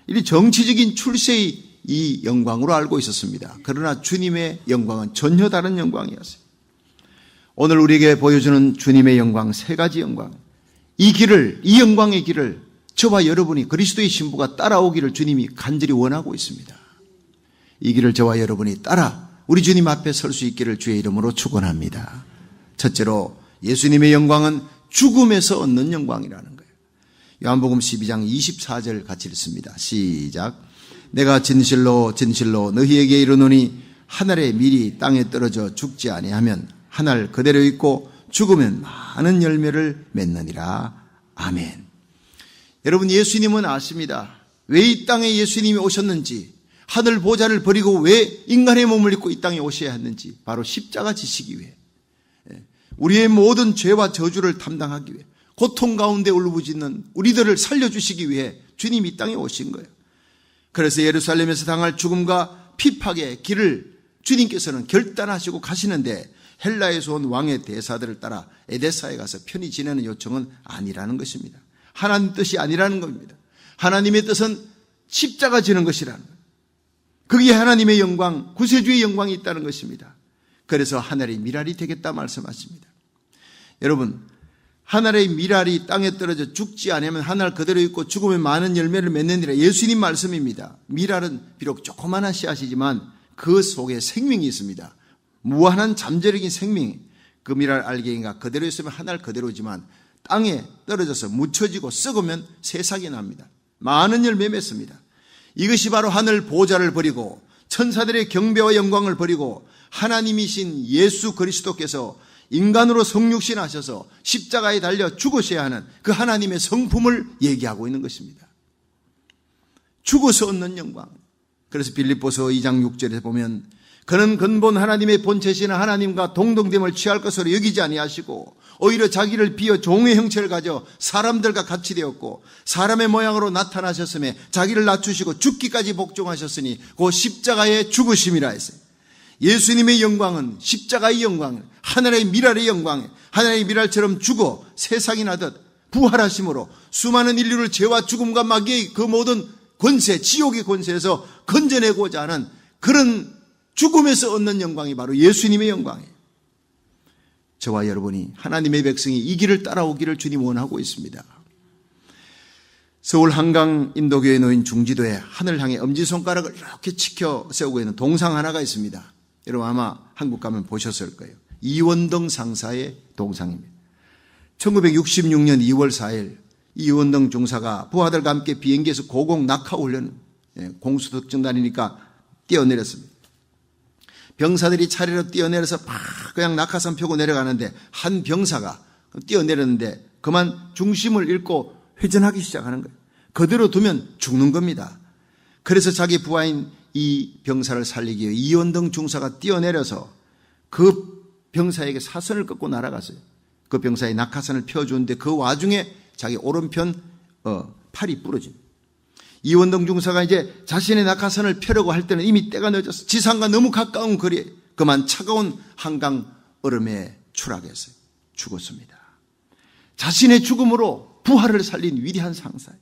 이 정치적인 출세의 이 영광으로 알고 있었습니다. 그러나 주님의 영광은 전혀 다른 영광이었어요. 오늘 우리에게 보여주는 주님의 영광, 세 가지 영광. 이 길을, 이 영광의 길을 저와 여러분이 그리스도의 신부가 따라오기를 주님이 간절히 원하고 있습니다. 이 길을 저와 여러분이 따라 우리 주님 앞에 설 수 있기를 주의 이름으로 축원합니다. 첫째로 예수님의 영광은 죽음에서 얻는 영광이라는 거예요. 요한복음 12장 24절 같이 읽습니다. 시작. 내가 진실로 진실로 너희에게 이르노니 한 알의 밀이 땅에 떨어져 죽지 아니하면 한 알 그대로 있고 죽으면 많은 열매를 맺느니라. 아멘. 여러분, 예수님은 아십니다. 왜 이 땅에 예수님이 오셨는지, 하늘 보좌를 버리고 왜 인간의 몸을 입고 이 땅에 오셔야 했는지, 바로 십자가 지시기 위해, 우리의 모든 죄와 저주를 담당하기 위해, 고통 가운데 울부짖는 우리들을 살려주시기 위해 주님이 이 땅에 오신 거예요. 그래서 예루살렘에서 당할 죽음과 핍박의 길을 주님께서는 결단하시고 가시는데 헬라에서 온 왕의 대사들을 따라 에데사에 가서 편히 지내는 요청은 아니라는 것입니다. 하나님 뜻이 아니라는 겁니다. 하나님의 뜻은 십자가 지는 것이라는 거예요. 그게 하나님의 영광, 구세주의 영광이 있다는 것입니다. 그래서 하늘의 미랄이 되겠다 말씀하십니다. 여러분, 하늘의 미랄이 땅에 떨어져 죽지 않으면 하늘 그대로 있고 죽으면 많은 열매를 맺느니라. 예수님 말씀입니다. 미랄은 비록 조그마한 씨앗이지만 그 속에 생명이 있습니다. 무한한 잠재력인 생명. 그 미랄 알갱이가 그대로 있으면 하늘 그대로지만 땅에 떨어져서 묻혀지고 썩으면 새싹이 납니다. 많은 열매 맺습니다. 이것이 바로 하늘 보좌를 버리고 천사들의 경배와 영광을 버리고 하나님이신 예수 그리스도께서 인간으로 성육신하셔서 십자가에 달려 죽으셔야 하는 그 하나님의 성품을 얘기하고 있는 것입니다. 죽어서 얻는 영광. 그래서 빌립보서 2장 6절에 보면 그는 근본 하나님의 본체시나 하나님과 동등됨을 취할 것으로 여기지 아니하시고 오히려 자기를 비어 종의 형체를 가져 사람들과 같이 되었고 사람의 모양으로 나타나셨으며 자기를 낮추시고 죽기까지 복종하셨으니 그 십자가의 죽으심이라 했어요. 예수님의 영광은 십자가의 영광, 하늘의 미랄의 영광, 하늘의 미랄처럼 죽어 세상이 나듯 부활하심으로 수많은 인류를 죄와 죽음과 마귀의 그 모든 권세, 지옥의 권세에서 건져내고자 하는 그런 죽음에서 얻는 영광이 바로 예수님의 영광이에요. 저와 여러분이 하나님의 백성이 이 길을 따라오기를 주님 원하고 있습니다. 서울 한강 인도교에 놓인 중지도에 하늘 향해 엄지손가락을 이렇게 치켜 세우고 있는 동상 하나가 있습니다. 여러분 아마 한국 가면 보셨을 거예요. 이원동 상사의 동상입니다. 1966년 2월 4일 이원동 중사가 부하들과 함께 비행기에서 고공 낙하 훈련 공수특전단이니까 뛰어내렸습니다. 병사들이 차례로 뛰어내려서 막 그냥 낙하산 펴고 내려가는데 한 병사가 뛰어내렸는데 그만 중심을 잃고 회전하기 시작하는 거예요. 그대로 두면 죽는 겁니다. 그래서 자기 부하인 이 병사를 살리기 위해 이원동 중사가 뛰어내려서 그 병사에게 사선을 꺾고 날아갔어요. 그 병사의 낙하산을 펴주는데 그 와중에 자기 오른편 팔이 부러집니다. 이원동 중사가 이제 자신의 낙하산을 펴려고 할 때는 이미 때가 늦었어. 지상과 너무 가까운 거리에 그만 차가운 한강 얼음에 추락했어요. 죽었습니다. 자신의 죽음으로 부하를 살린 위대한 상사예요.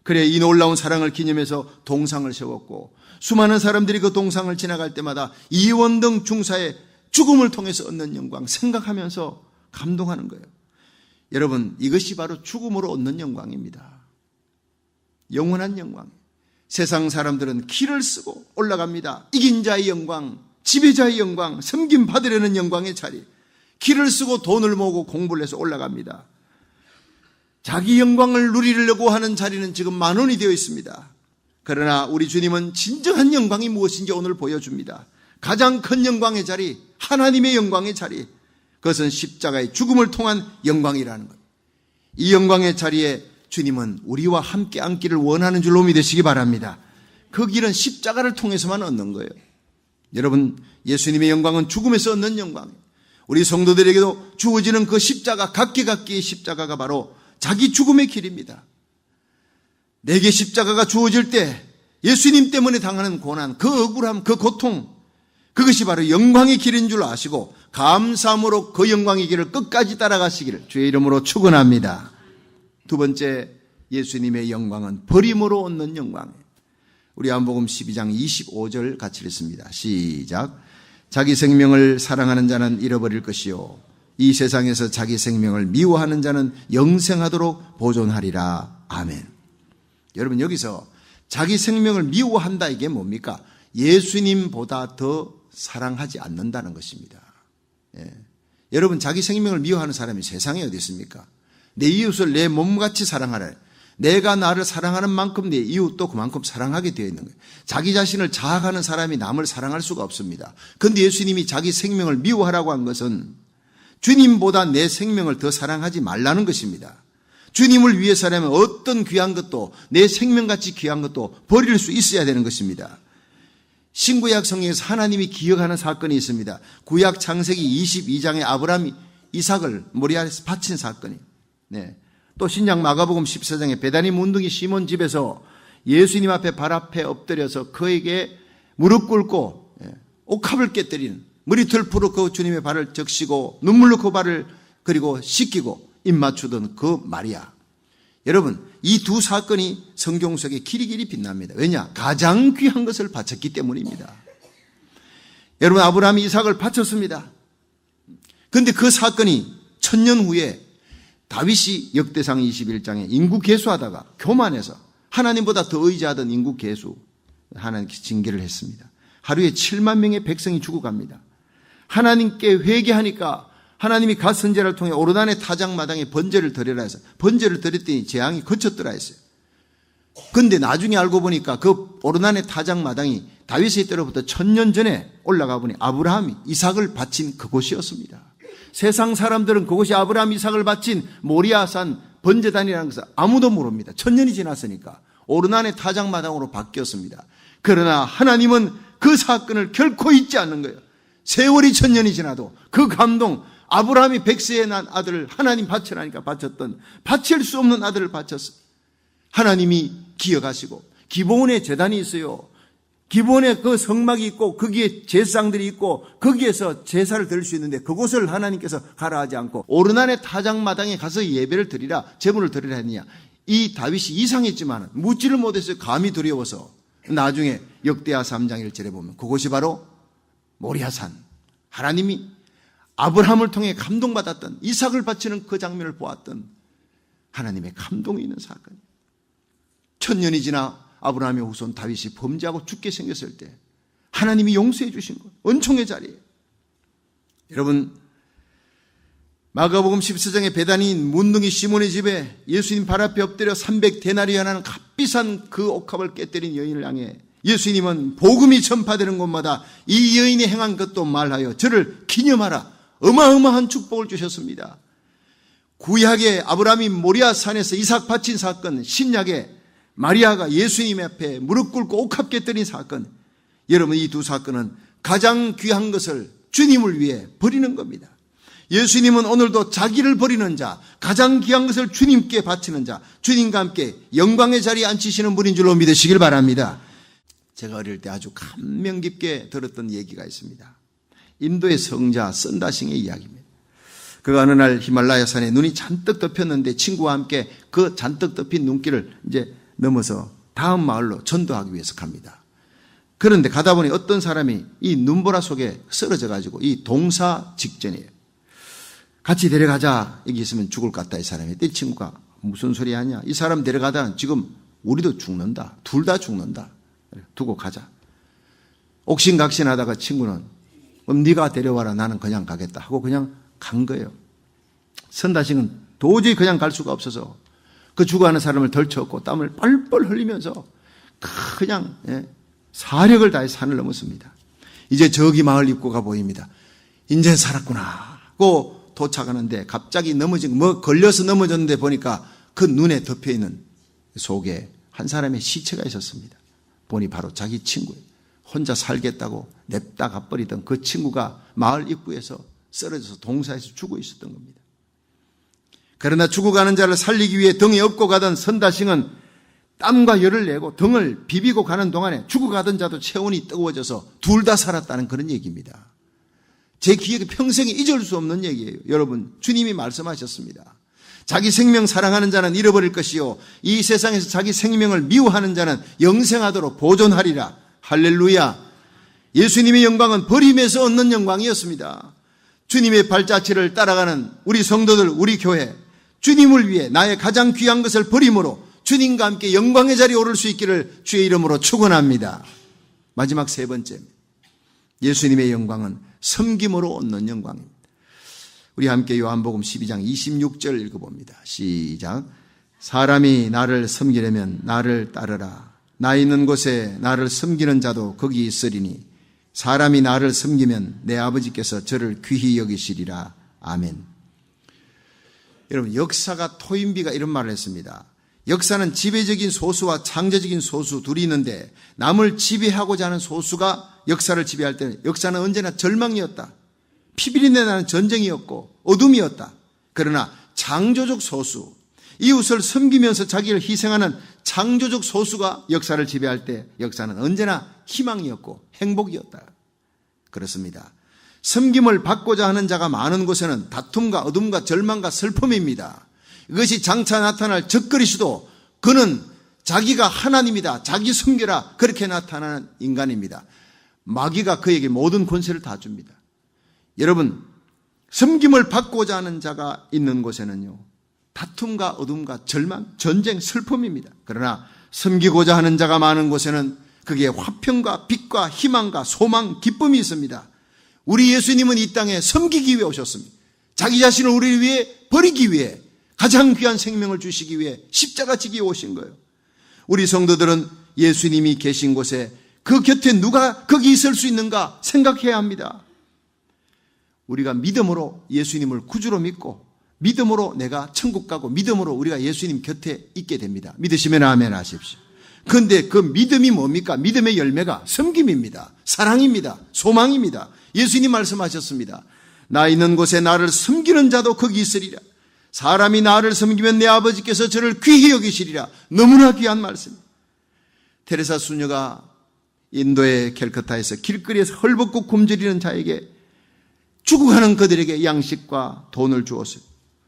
그래 이 놀라운 사랑을 기념해서 동상을 세웠고 수많은 사람들이 그 동상을 지나갈 때마다 이원동 중사의 죽음을 통해서 얻는 영광 생각하면서 감동하는 거예요. 여러분 이것이 바로 죽음으로 얻는 영광입니다. 영원한 영광. 세상 사람들은 길을 쓰고 올라갑니다. 이긴 자의 영광, 지배자의 영광, 섬김 받으려는 영광의 자리. 길을 쓰고 돈을 모으고 공부를 해서 올라갑니다. 자기 영광을 누리려고 하는 자리는 지금 만원이 되어 있습니다. 그러나 우리 주님은 진정한 영광이 무엇인지 오늘 보여줍니다. 가장 큰 영광의 자리, 하나님의 영광의 자리. 그것은 십자가의 죽음을 통한 영광이라는 것. 이 영광의 자리에 주님은 우리와 함께 앉기를 원하는 줄로 믿으시기 바랍니다. 그 길은 십자가를 통해서만 얻는 거예요. 여러분, 예수님의 영광은 죽음에서 얻는 영광이에요. 우리 성도들에게도 주어지는 그 십자가, 각기의 십자가가 바로 자기 죽음의 길입니다. 내게 십자가가 주어질 때 예수님 때문에 당하는 고난, 그 억울함, 그 고통, 그것이 바로 영광의 길인 줄 아시고 감사함으로 그 영광의 길을 끝까지 따라가시기를 주의 이름으로 축원합니다. 두 번째, 예수님의 영광은 버림으로 얻는 영광이에요. 우리 요한복음 12장 25절 같이 읽습니다. 시작. 자기 생명을 사랑하는 자는 잃어버릴 것이요 이 세상에서 자기 생명을 미워하는 자는 영생하도록 보존하리라. 아멘. 여러분 여기서 자기 생명을 미워한다 이게 뭡니까? 예수님보다 더 사랑하지 않는다는 것입니다. 예. 여러분 자기 생명을 미워하는 사람이 세상에 어디 있습니까? 내 이웃을 내 몸같이 사랑하라. 내가 나를 사랑하는 만큼 내 이웃도 그만큼 사랑하게 되어 있는 거예요. 자기 자신을 자학하는 사람이 남을 사랑할 수가 없습니다. 그런데 예수님이 자기 생명을 미워하라고 한 것은 주님보다 내 생명을 더 사랑하지 말라는 것입니다. 주님을 위해서라면 어떤 귀한 것도 내 생명같이 귀한 것도 버릴 수 있어야 되는 것입니다. 신구약 성경에서 하나님이 기억하는 사건이 있습니다. 구약 창세기 22장에 아브라함이 이삭을 모리아에서 바친 사건이. 네. 또 신약 마가복음 14장에 베다니 문둥이 시몬 집에서 예수님 앞에 발 앞에 엎드려서 그에게 무릎 꿇고 옥합을 깨뜨리는 머리털 풀어 그 주님의 발을 적시고 눈물로 그 발을 그리고 씻기고 입 맞추던 그 마리아. 여러분 이 두 사건이 성경 속에 길이길이 빛납니다. 왜냐? 가장 귀한 것을 바쳤기 때문입니다. 여러분 아브라함이 이삭을 바쳤습니다. 그런데 그 사건이 1000년 후에 다윗이 역대상 21장에 인구 계수하다가 교만해서 하나님보다 더 의지하던 인구 계수 하나님께 징계를 했습니다. 하루에 7만 명의 백성이 죽어갑니다. 하나님께 회개하니까 하나님이 갓 선지자를 통해 오르단의 타작마당에 번제를 드려라 해서 번제를 드렸더니 재앙이 그쳤더라 했어요. 근데 나중에 알고 보니까 그 오르단의 타작마당이 다윗의 때로부터 1000년 전에 올라가 보니 아브라함이 이삭을 바친 그곳이었습니다. 세상 사람들은 그곳이 아브라함 이삭을 바친 모리아산 번제단이라는 것을 아무도 모릅니다. 1000년이 지났으니까 오르단의 타작마당으로 바뀌었습니다. 그러나 하나님은 그 사건을 결코 잊지 않는 거예요. 세월이 1000년이 지나도 그 감동, 아브라함이 100세에 난 아들을 하나님 바치라니까 바쳤던, 바칠 수 없는 아들을 바쳤어. 하나님이 기억하시고, 기브온에 제단이 있어요. 기브온에 그 성막이 있고 거기에 제사장들이 있고 거기에서 제사를 드릴 수 있는데 그곳을 하나님께서 가라 하지 않고 오르난의 타작마당에 가서 예배를 드리라, 제물을 드리라 했느냐. 이 다윗이 이상했지만 묻지를 못했어요. 감히 두려워서. 나중에 역대하 3장 1절에 보면 그곳이 바로 모리아산, 하나님이 아브라함을 통해 감동받았던, 이삭을 바치는 그 장면을 보았던 하나님의 감동이 있는 사건이에요. 1000년이 지나 아브라함의 후손 다윗이 범죄하고 죽게 생겼을 때 하나님이 용서해 주신 것, 은총의 자리에. 여러분, 마가복음 14장의 배단인 문둥이 시몬의 집에 예수님 발 앞에 엎드려 300데나리온하는 값비싼 그 옥합을 깨뜨린 여인을 향해 예수님은 복음이 전파되는 곳마다 이 여인이 행한 것도 말하여 저를 기념하라, 어마어마한 축복을 주셨습니다. 구약의 아브라함이 모리아산에서 이삭 바친 사건, 신약의 마리아가 예수님 앞에 무릎 꿇고 옥합 깨뜨린 사건, 여러분 이 두 사건은 가장 귀한 것을 주님을 위해 버리는 겁니다. 예수님은 오늘도 자기를 버리는 자, 가장 귀한 것을 주님께 바치는 자, 주님과 함께 영광의 자리에 앉히시는 분인 줄로 믿으시길 바랍니다. 제가 어릴 때 아주 감명 깊게 들었던 얘기가 있습니다. 인도의 성자 선다싱의 이야기입니다. 그가 어느 날 히말라야 산에 눈이 잔뜩 덮였는데 친구와 함께 그 잔뜩 덮인 눈길을 이제 넘어서 다음 마을로 전도하기 위해서 갑니다. 그런데 가다 보니 어떤 사람이 이 눈보라 속에 쓰러져 가지고 이 동사 직전이에요. 같이 데려가자. 여기 있으면 죽을 것 같다. 이 사람이. 이 친구가 무슨 소리 하냐. 이 사람 데려가다 지금 우리도 죽는다. 둘 다 죽는다. 두고 가자. 옥신각신하다가 친구는 그럼 네가 데려와라. 나는 그냥 가겠다 하고 그냥 간 거예요. 선다싱은 도저히 그냥 갈 수가 없어서 그 죽어가는 사람을 덜쳐업고 땀을 뻘뻘 흘리면서 그냥 사력을 다해 산을 넘었습니다. 이제 저기 마을 입구가 보입니다. 이제 살았구나 하고 도착하는데 갑자기 넘어진, 걸려서 넘어졌는데 보니까 그 눈에 덮여있는 속에 한 사람의 시체가 있었습니다. 보니 바로 자기 친구예요. 혼자 살겠다고 냅다 가버리던 그 친구가 마을 입구에서 쓰러져서 동사에서 죽어 있었던 겁니다. 그러나 죽어가는 자를 살리기 위해 등에 업고 가던 선다싱은 땀과 열을 내고 등을 비비고 가는 동안에 죽어가던 자도 체온이 뜨거워져서 둘 다 살았다는 그런 얘기입니다. 제 기억에 평생에 잊을 수 없는 얘기예요. 여러분, 주님이 말씀하셨습니다. 자기 생명 사랑하는 자는 잃어버릴 것이요 이 세상에서 자기 생명을 미워하는 자는 영생하도록 보존하리라. 할렐루야. 예수님의 영광은 버림에서 얻는 영광이었습니다. 주님의 발자취를 따라가는 우리 성도들, 우리 교회, 주님을 위해 나의 가장 귀한 것을 버림으로 주님과 함께 영광의 자리에 오를 수 있기를 주의 이름으로 축원합니다. 마지막 세 번째, 예수님의 영광은 섬김으로 얻는 영광입니다. 우리 함께 요한복음 12장 26절 읽어봅니다. 시작. 사람이 나를 섬기려면 나를 따르라. 나 있는 곳에 나를 섬기는 자도 거기 있으리니 사람이 나를 섬기면 내 아버지께서 저를 귀히 여기시리라. 아멘. 여러분, 역사가 토인비가 이런 말을 했습니다. 역사는 지배적인 소수와 창조적인 소수 둘이 있는데 남을 지배하고자 하는 소수가 역사를 지배할 때는 역사는 언제나 절망이었다. 피비린내 나는 전쟁이었고 어둠이었다. 그러나 창조적 소수, 이웃을 섬기면서 자기를 희생하는 창조적 소수가 역사를 지배할 때 역사는 언제나 희망이었고 행복이었다. 그렇습니다. 섬김을 받고자 하는 자가 많은 곳에는 다툼과 어둠과 절망과 슬픔입니다. 이것이 장차 나타날 적그리스도, 그는 자기가 하나님이다, 자기 섬겨라, 그렇게 나타나는 인간입니다. 마귀가 그에게 모든 권세를 다 줍니다. 여러분, 섬김을 받고자 하는 자가 있는 곳에는요, 다툼과 어둠과 절망, 전쟁, 슬픔입니다. 그러나 섬기고자 하는 자가 많은 곳에는 그게 화평과 빛과 희망과 소망, 기쁨이 있습니다. 우리 예수님은 이 땅에 섬기기 위해 오셨습니다. 자기 자신을 우리를 위해 버리기 위해 가장 귀한 생명을 주시기 위해 십자가 지기에 오신 거예요. 우리 성도들은 예수님이 계신 곳에 그 곁에 누가 거기 있을 수 있는가 생각해야 합니다. 우리가 믿음으로 예수님을 구주로 믿고 믿음으로 내가 천국 가고 믿음으로 우리가 예수님 곁에 있게 됩니다. 믿으시면 아멘 하십시오. 그런데 그 믿음이 뭡니까? 믿음의 열매가 섬김입니다. 사랑입니다. 소망입니다. 예수님 말씀하셨습니다. 나 있는 곳에 나를 섬기는 자도 거기 있으리라. 사람이 나를 섬기면 내 아버지께서 저를 귀히 여기시리라. 너무나 귀한 말씀입니다. 테레사 수녀가 인도의 캘커타에서 길거리에서 헐벗고 굶주리는 자에게 죽어가는 그들에게 양식과 돈을 주었어요.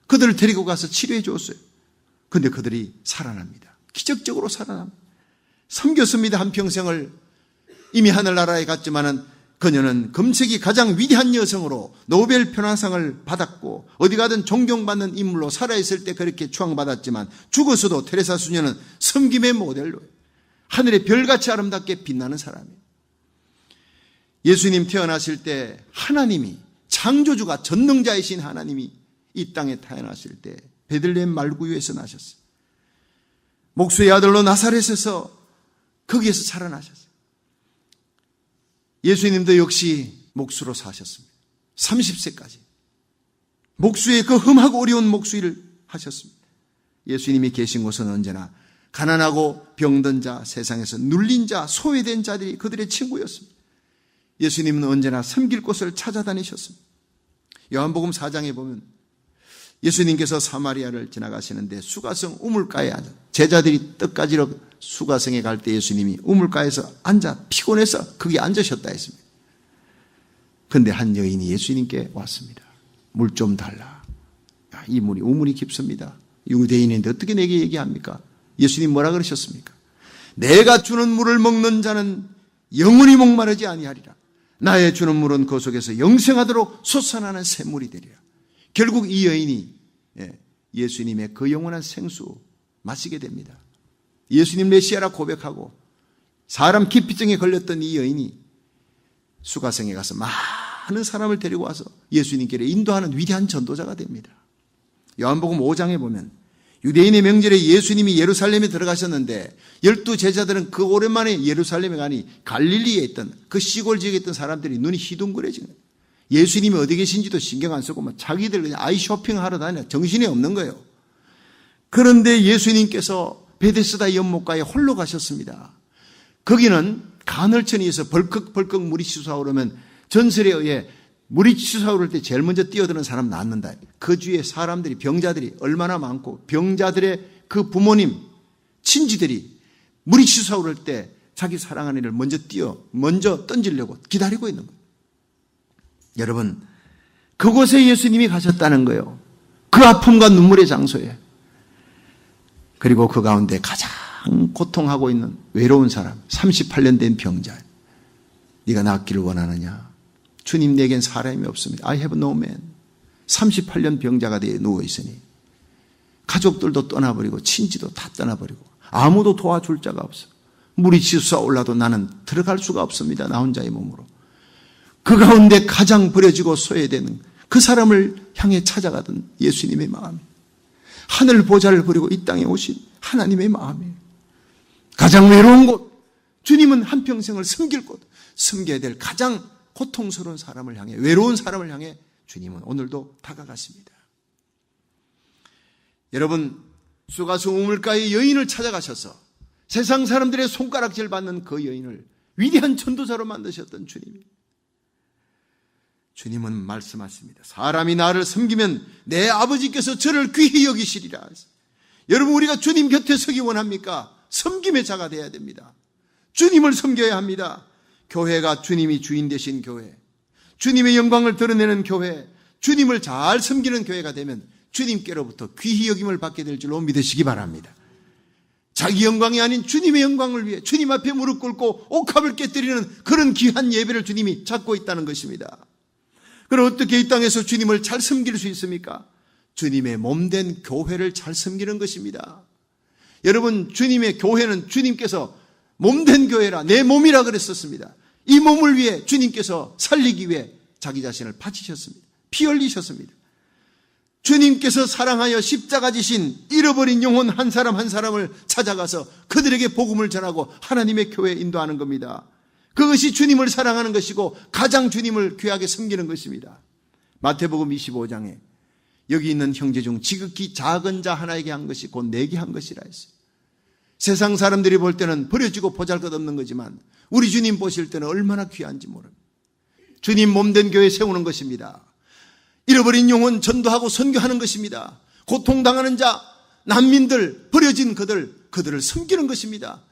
그들을 데리고 가서 치료해 주었어요. 그런데 그들이 살아납니다. 기적적으로 살아납니다. 섬겼습니다. 한평생을. 이미 하늘나라에 갔지만은 그녀는 금세기 가장 위대한 여성으로 노벨 평화상을 받았고 어디 가든 존경받는 인물로 살아있을 때 그렇게 추앙받았지만 죽어서도 테레사 수녀는 섬김의 모델로 하늘의 별같이 아름답게 빛나는 사람이에요. 예수님 태어나실 때 하나님이 창조주가 전능자이신 하나님이 이 땅에 태어나실 때 베들레헴 말구유에서 나셨어요. 목수의 아들로 나사렛에서 거기에서 살아나셨어요. 예수님도 역시 목수로 사셨습니다. 30세까지 목수의 그 험하고 어려운 목수 일을 하셨습니다. 예수님이 계신 곳은 언제나 가난하고 병든 자, 세상에서 눌린 자, 소외된 자들이 그들의 친구였습니다. 예수님은 언제나 섬길 곳을 찾아다니셨습니다. 요한복음 4장에 보면 예수님께서 사마리아를 지나가시는데 수가성 우물가에 앉아 제자들이 떡 가지러 수가성에 갈 때 예수님이 우물가에서 앉아 피곤해서 거기 앉으셨다 했습니다. 그런데 한 여인이 예수님께 왔습니다. 물 좀 달라. 이 물이 우물이 깊습니다. 유대인인데 어떻게 내게 얘기합니까? 예수님 뭐라 그러셨습니까? 내가 주는 물을 먹는 자는 영원히 목마르지 아니하리라. 나의 주는 물은 그 속에서 영생하도록 솟아나는 샘물이 되리라. 결국 이 여인이 예수님의 그 영원한 생수 마시게 됩니다. 예수님 메시아라 고백하고 사람 기피증에 걸렸던 이 여인이 수가성에 가서 많은 사람을 데리고 와서 예수님께로 인도하는 위대한 전도자가 됩니다. 요한복음 5장에 보면 유대인의 명절에 예수님이 예루살렘에 들어가셨는데 12 제자들은 그 오랜만에 예루살렘에 가니 갈릴리에 있던 그 시골 지역에 있던 사람들이 눈이 희둥그레지는 거예요. 예수님이 어디 계신지도 신경 안 쓰고 자기들 그냥 아이 쇼핑하러 다녀 정신이 없는 거예요. 그런데 예수님께서 베데스다 연못가에 홀로 가셨습니다. 거기는 간헐천에서 벌컥벌컥 물이 솟아오르면 전설에 의해 물이 솟아오를 때 제일 먼저 뛰어드는 사람 낳는다. 그 주위에 사람들이 병자들이 얼마나 많고 병자들의 그 부모님 친지들이 물이 솟아오를 때 자기 사랑하는 이를 먼저 던지려고 기다리고 있는 거예요. 여러분 그곳에 예수님이 가셨다는 거예요. 그 아픔과 눈물의 장소에. 그리고 그 가운데 가장 고통하고 있는 외로운 사람 38년 된 병자. 네가 낫기를 원하느냐? 주님 내겐 사람이 없습니다. I have no man. 38년 병자가 되어 누워있으니 가족들도 떠나버리고 친지도 다 떠나버리고 아무도 도와줄 자가 없어. 물이 치솟아 올라도 나는 들어갈 수가 없습니다. 나 혼자의 몸으로. 그 가운데 가장 버려지고 소외되는 그 사람을 향해 찾아가던 예수님의 마음, 하늘 보좌를 버리고 이 땅에 오신 하나님의 마음이에요. 가장 외로운 곳, 주님은 한평생을 섬길 곳, 섬겨야 될 가장 고통스러운 사람을 향해, 외로운 사람을 향해 주님은 오늘도 다가갔습니다. 여러분, 수가성 우물가의 여인을 찾아가셔서 세상 사람들의 손가락질 받는 그 여인을 위대한 전도자로 만드셨던 주님. 주님은 말씀하십니다. 사람이 나를 섬기면 내 아버지께서 저를 귀히 여기시리라. 여러분, 우리가 주님 곁에 서기 원합니까? 섬김의 자가 되어야 됩니다. 주님을 섬겨야 합니다. 교회가 주님이 주인 되신 교회, 주님의 영광을 드러내는 교회, 주님을 잘 섬기는 교회가 되면 주님께로부터 귀히 여김을 받게 될 줄로 믿으시기 바랍니다. 자기 영광이 아닌 주님의 영광을 위해 주님 앞에 무릎 꿇고 옥합을 깨뜨리는 그런 귀한 예배를 주님이 찾고 있다는 것입니다. 그럼 어떻게 이 땅에서 주님을 잘 섬길 수 있습니까? 주님의 몸된 교회를 잘 섬기는 것입니다. 여러분, 주님의 교회는 주님께서 몸된 교회라, 내 몸이라 그랬었습니다. 이 몸을 위해 주님께서 살리기 위해 자기 자신을 바치셨습니다. 피 흘리셨습니다. 주님께서 사랑하여 십자가 지신 잃어버린 영혼 한 사람 한 사람을 찾아가서 그들에게 복음을 전하고 하나님의 교회에 인도하는 겁니다. 그것이 주님을 사랑하는 것이고 가장 주님을 귀하게 섬기는 것입니다. 마태복음 25장에 여기 있는 형제 중 지극히 작은 자 하나에게 한 것이 곧 내게 한 것이라 했어요. 세상 사람들이 볼 때는 버려지고 보잘것없는 거지만 우리 주님 보실 때는 얼마나 귀한지 모릅니다. 주님 몸된 교회 세우는 것입니다. 잃어버린 영혼 전도하고 선교하는 것입니다. 고통당하는 자, 난민들, 버려진 그들을 섬기는 것입니다.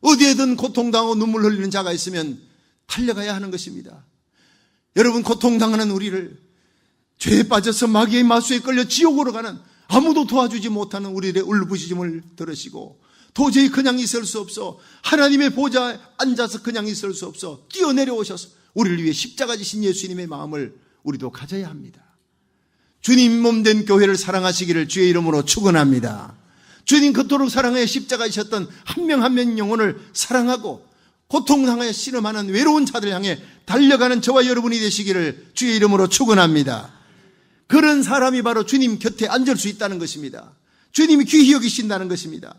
어디에든 고통당하고 눈물 흘리는 자가 있으면 달려가야 하는 것입니다. 여러분, 고통당하는 우리를 죄에 빠져서 마귀의 마수에 끌려 지옥으로 가는 아무도 도와주지 못하는 우리의 울부짖음을 들으시고 도저히 그냥 있을 수 없어 하나님의 보좌에 앉아서 그냥 있을 수 없어 뛰어내려 오셔서 우리를 위해 십자가 지신 예수님의 마음을 우리도 가져야 합니다. 주님 몸된 교회를 사랑하시기를 주의 이름으로 축원합니다. 주님 그토록 사랑하여 십자가 지셨던 한 명 한 명 영혼을 사랑하고 고통당하여 씨름하는 외로운 자들 향해 달려가는 저와 여러분이 되시기를 주의 이름으로 축원합니다. 그런 사람이 바로 주님 곁에 앉을 수 있다는 것입니다. 주님이 귀히 여기신다는 것입니다.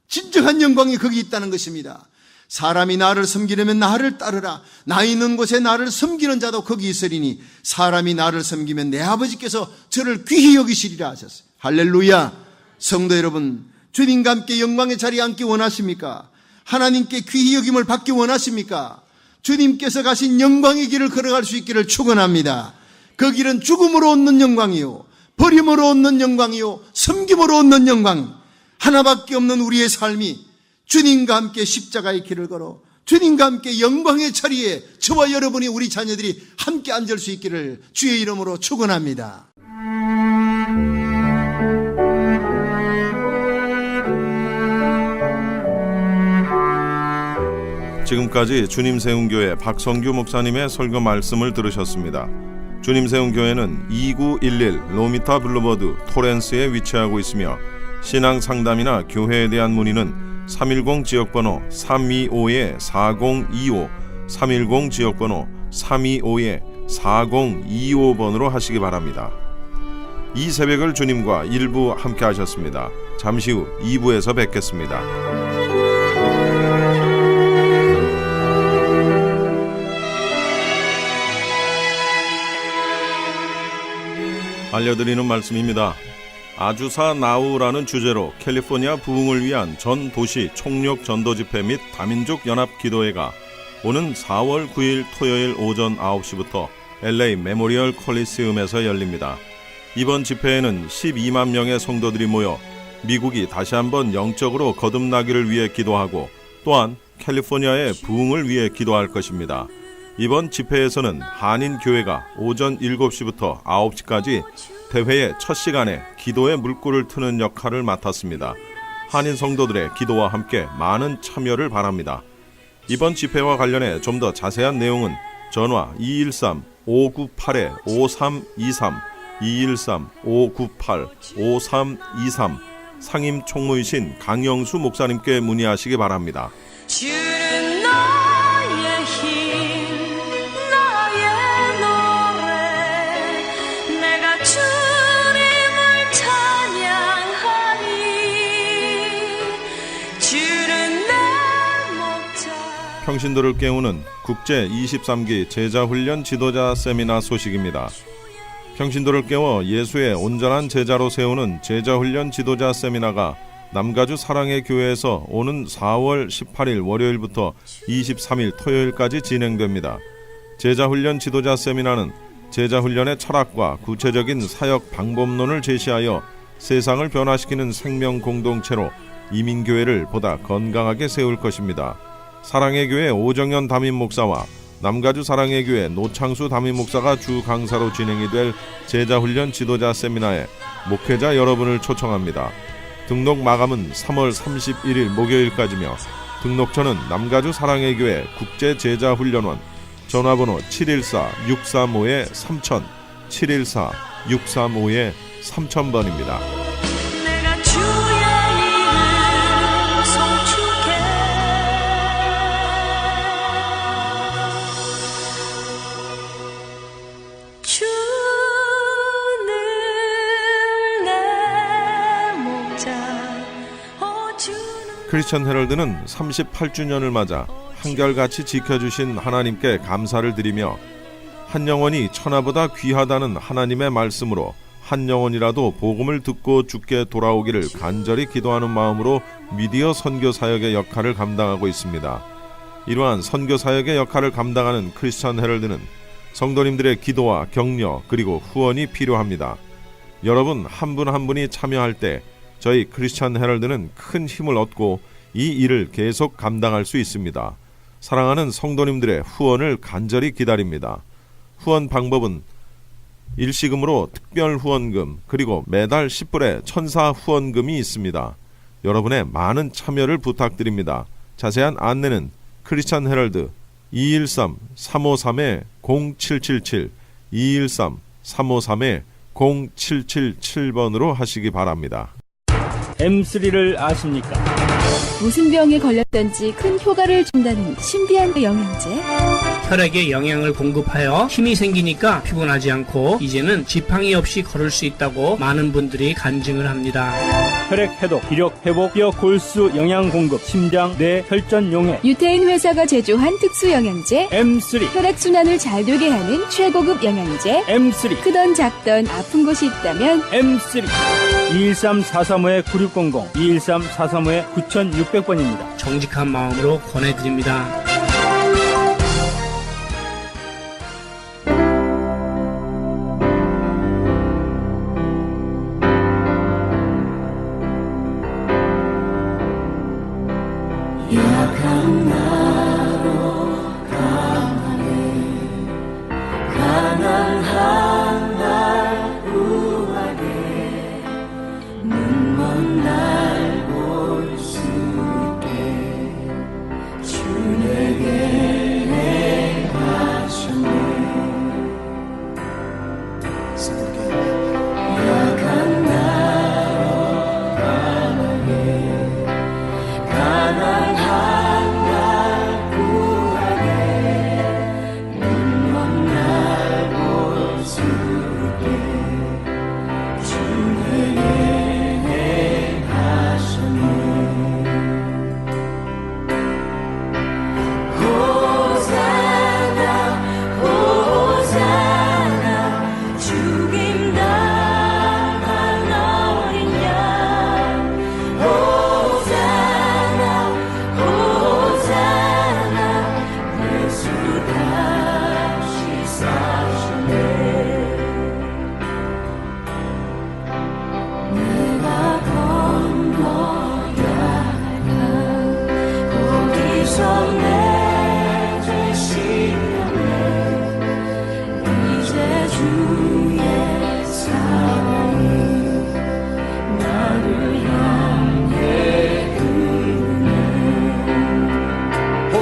진정한 영광이 거기 있다는 것입니다. 사람이 나를 섬기려면 나를 따르라. 나 있는 곳에 나를 섬기는 자도 거기 있으리니 사람이 나를 섬기면 내 아버지께서 저를 귀히 여기시리라 하셨어요. 할렐루야. 성도 여러분, 주님과 함께 영광의 자리에 앉기 원하십니까? 하나님께 귀히 여김을 받기 원하십니까? 주님께서 가신 영광의 길을 걸어갈 수 있기를 축원합니다. 그 길은 죽음으로 얻는 영광이요, 버림으로 얻는 영광이요, 섬김으로 얻는 영광, 하나밖에 없는 우리의 삶이 주님과 함께 십자가의 길을 걸어 주님과 함께 영광의 자리에 저와 여러분이 우리 자녀들이 함께 앉을 수 있기를 주의 이름으로 축원합니다. 지금까지 주님 세운 교회 박성규 목사님의 설교 말씀을 들으셨습니다. 주님 세운 교회는 2911 로미타 블루버드 토렌스에 위치하고 있으며 신앙 상담이나 교회에 대한 문의는 310 지역번호 325-4025 310 지역번호 325-4025번으로 하시기 바랍니다. 이 새벽을 주님과 일부 함께 하셨습니다. 잠시 후 2부에서 뵙겠습니다. 알려드리는 말씀입니다. 아주사 나우라는 주제로 캘리포니아 부흥을 위한 전 도시 총력 전도 집회 및 다민족 연합 기도회가 오는 4월 9일 토요일 오전 9시부터 LA 메모리얼 콜리세움에서 열립니다. 이번 집회에는 12만 명의 성도들이 모여 미국이 다시 한번 영적으로 거듭나기를 위해 기도하고 또한 캘리포니아의 부흥을 위해 기도할 것입니다. 이번 집회에서는 한인교회가 오전 7시부터 9시까지 대회의 첫 시간에 기도의 물꼬를 트는 역할을 맡았습니다. 한인 성도들의 기도와 함께 많은 참여를 바랍니다. 이번 집회와 관련해 좀 더 자세한 내용은 전화 213-598-5323 213-598-5323 상임 총무이신 강영수 목사님께 문의하시기 바랍니다. 주는 나의 힘, 나의 노래, 내가 주님을 찬양하니 주는 내 목자. 평신도를 깨우는 국제 23기 제자훈련 지도자 세미나 소식입니다. 평신도를 깨워 예수의 온전한 제자로 세우는 제자훈련 지도자 세미나가 남가주 사랑의 교회에서 오는 4월 18일 월요일부터 23일 토요일까지 진행됩니다. 제자훈련 지도자 세미나는 제자훈련의 철학과 구체적인 사역 방법론을 제시하여 세상을 변화시키는 생명 공동체로 이민교회를 보다 건강하게 세울 것입니다. 사랑의 교회 오정현 담임 목사와 남가주 사랑의 교회 노창수 담임 목사가 주 강사로 진행이 될 제자훈련 지도자 세미나에 목회자 여러분을 초청합니다. 등록 마감은 3월 31일 목요일까지며 등록처는 남가주 사랑의 교회 국제제자훈련원 전화번호 714-635-3000 714-635-3000번입니다. 내가 주의 이름 송축해 주는 크리스천 헤럴드는 38주년을 맞아 한결같이 지켜주신 하나님께 감사를 드리며 한 영혼이 천하보다 귀하다는 하나님의 말씀으로 한 영혼이라도 복음을 듣고 주께 돌아오기를 간절히 기도하는 마음으로 미디어 선교 사역의 역할을 감당하고 있습니다. 이러한 선교 사역의 역할을 감당하는 크리스천 헤럴드는 성도님들의 기도와 격려 그리고 후원이 필요합니다. 여러분 한 분 한 분이 참여할 때 저희 크리스천 헤럴드는 큰 힘을 얻고 이 일을 계속 감당할 수 있습니다. 사랑하는 성도님들의 후원을 간절히 기다립니다. 후원 방법은 일시금으로 특별 후원금 그리고 매달 10불의 천사 후원금이 있습니다. 여러분의 많은 참여를 부탁드립니다. 자세한 안내는 크리스천 헤럴드 213-353-0777 213-353-0777번으로 하시기 바랍니다. M3를 아십니까? 무슨 병에 걸렸던지 큰 효과를 준다는 신비한 영양제. 혈액에 영양을 공급하여 힘이 생기니까 피곤하지 않고 이제는 지팡이 없이 걸을 수 있다고 많은 분들이 간증을 합니다. 혈액 해독, 기력 회복, 뼈 골수 영양 공급, 심장, 뇌, 혈전 용해. 유태인 회사가 제조한 특수 영양제. M3, 혈액 순환을 잘 되게 하는 최고급 영양제. M3, 크던 작던 아픈 곳이 있다면 M3. 213-435-9600, 213-435-9600번입니다. 정직한 마음으로 권해드립니다.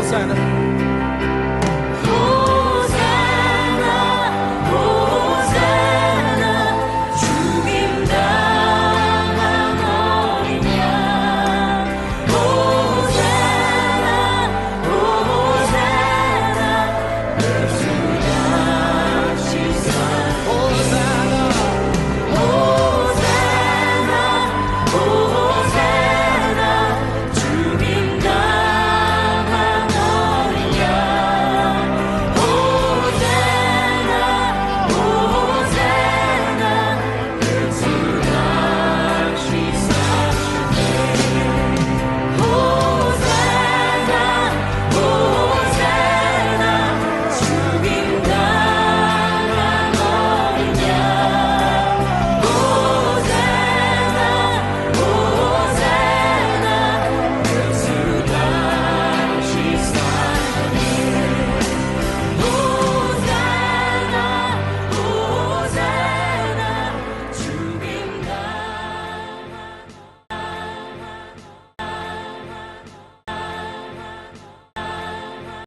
Hosanna.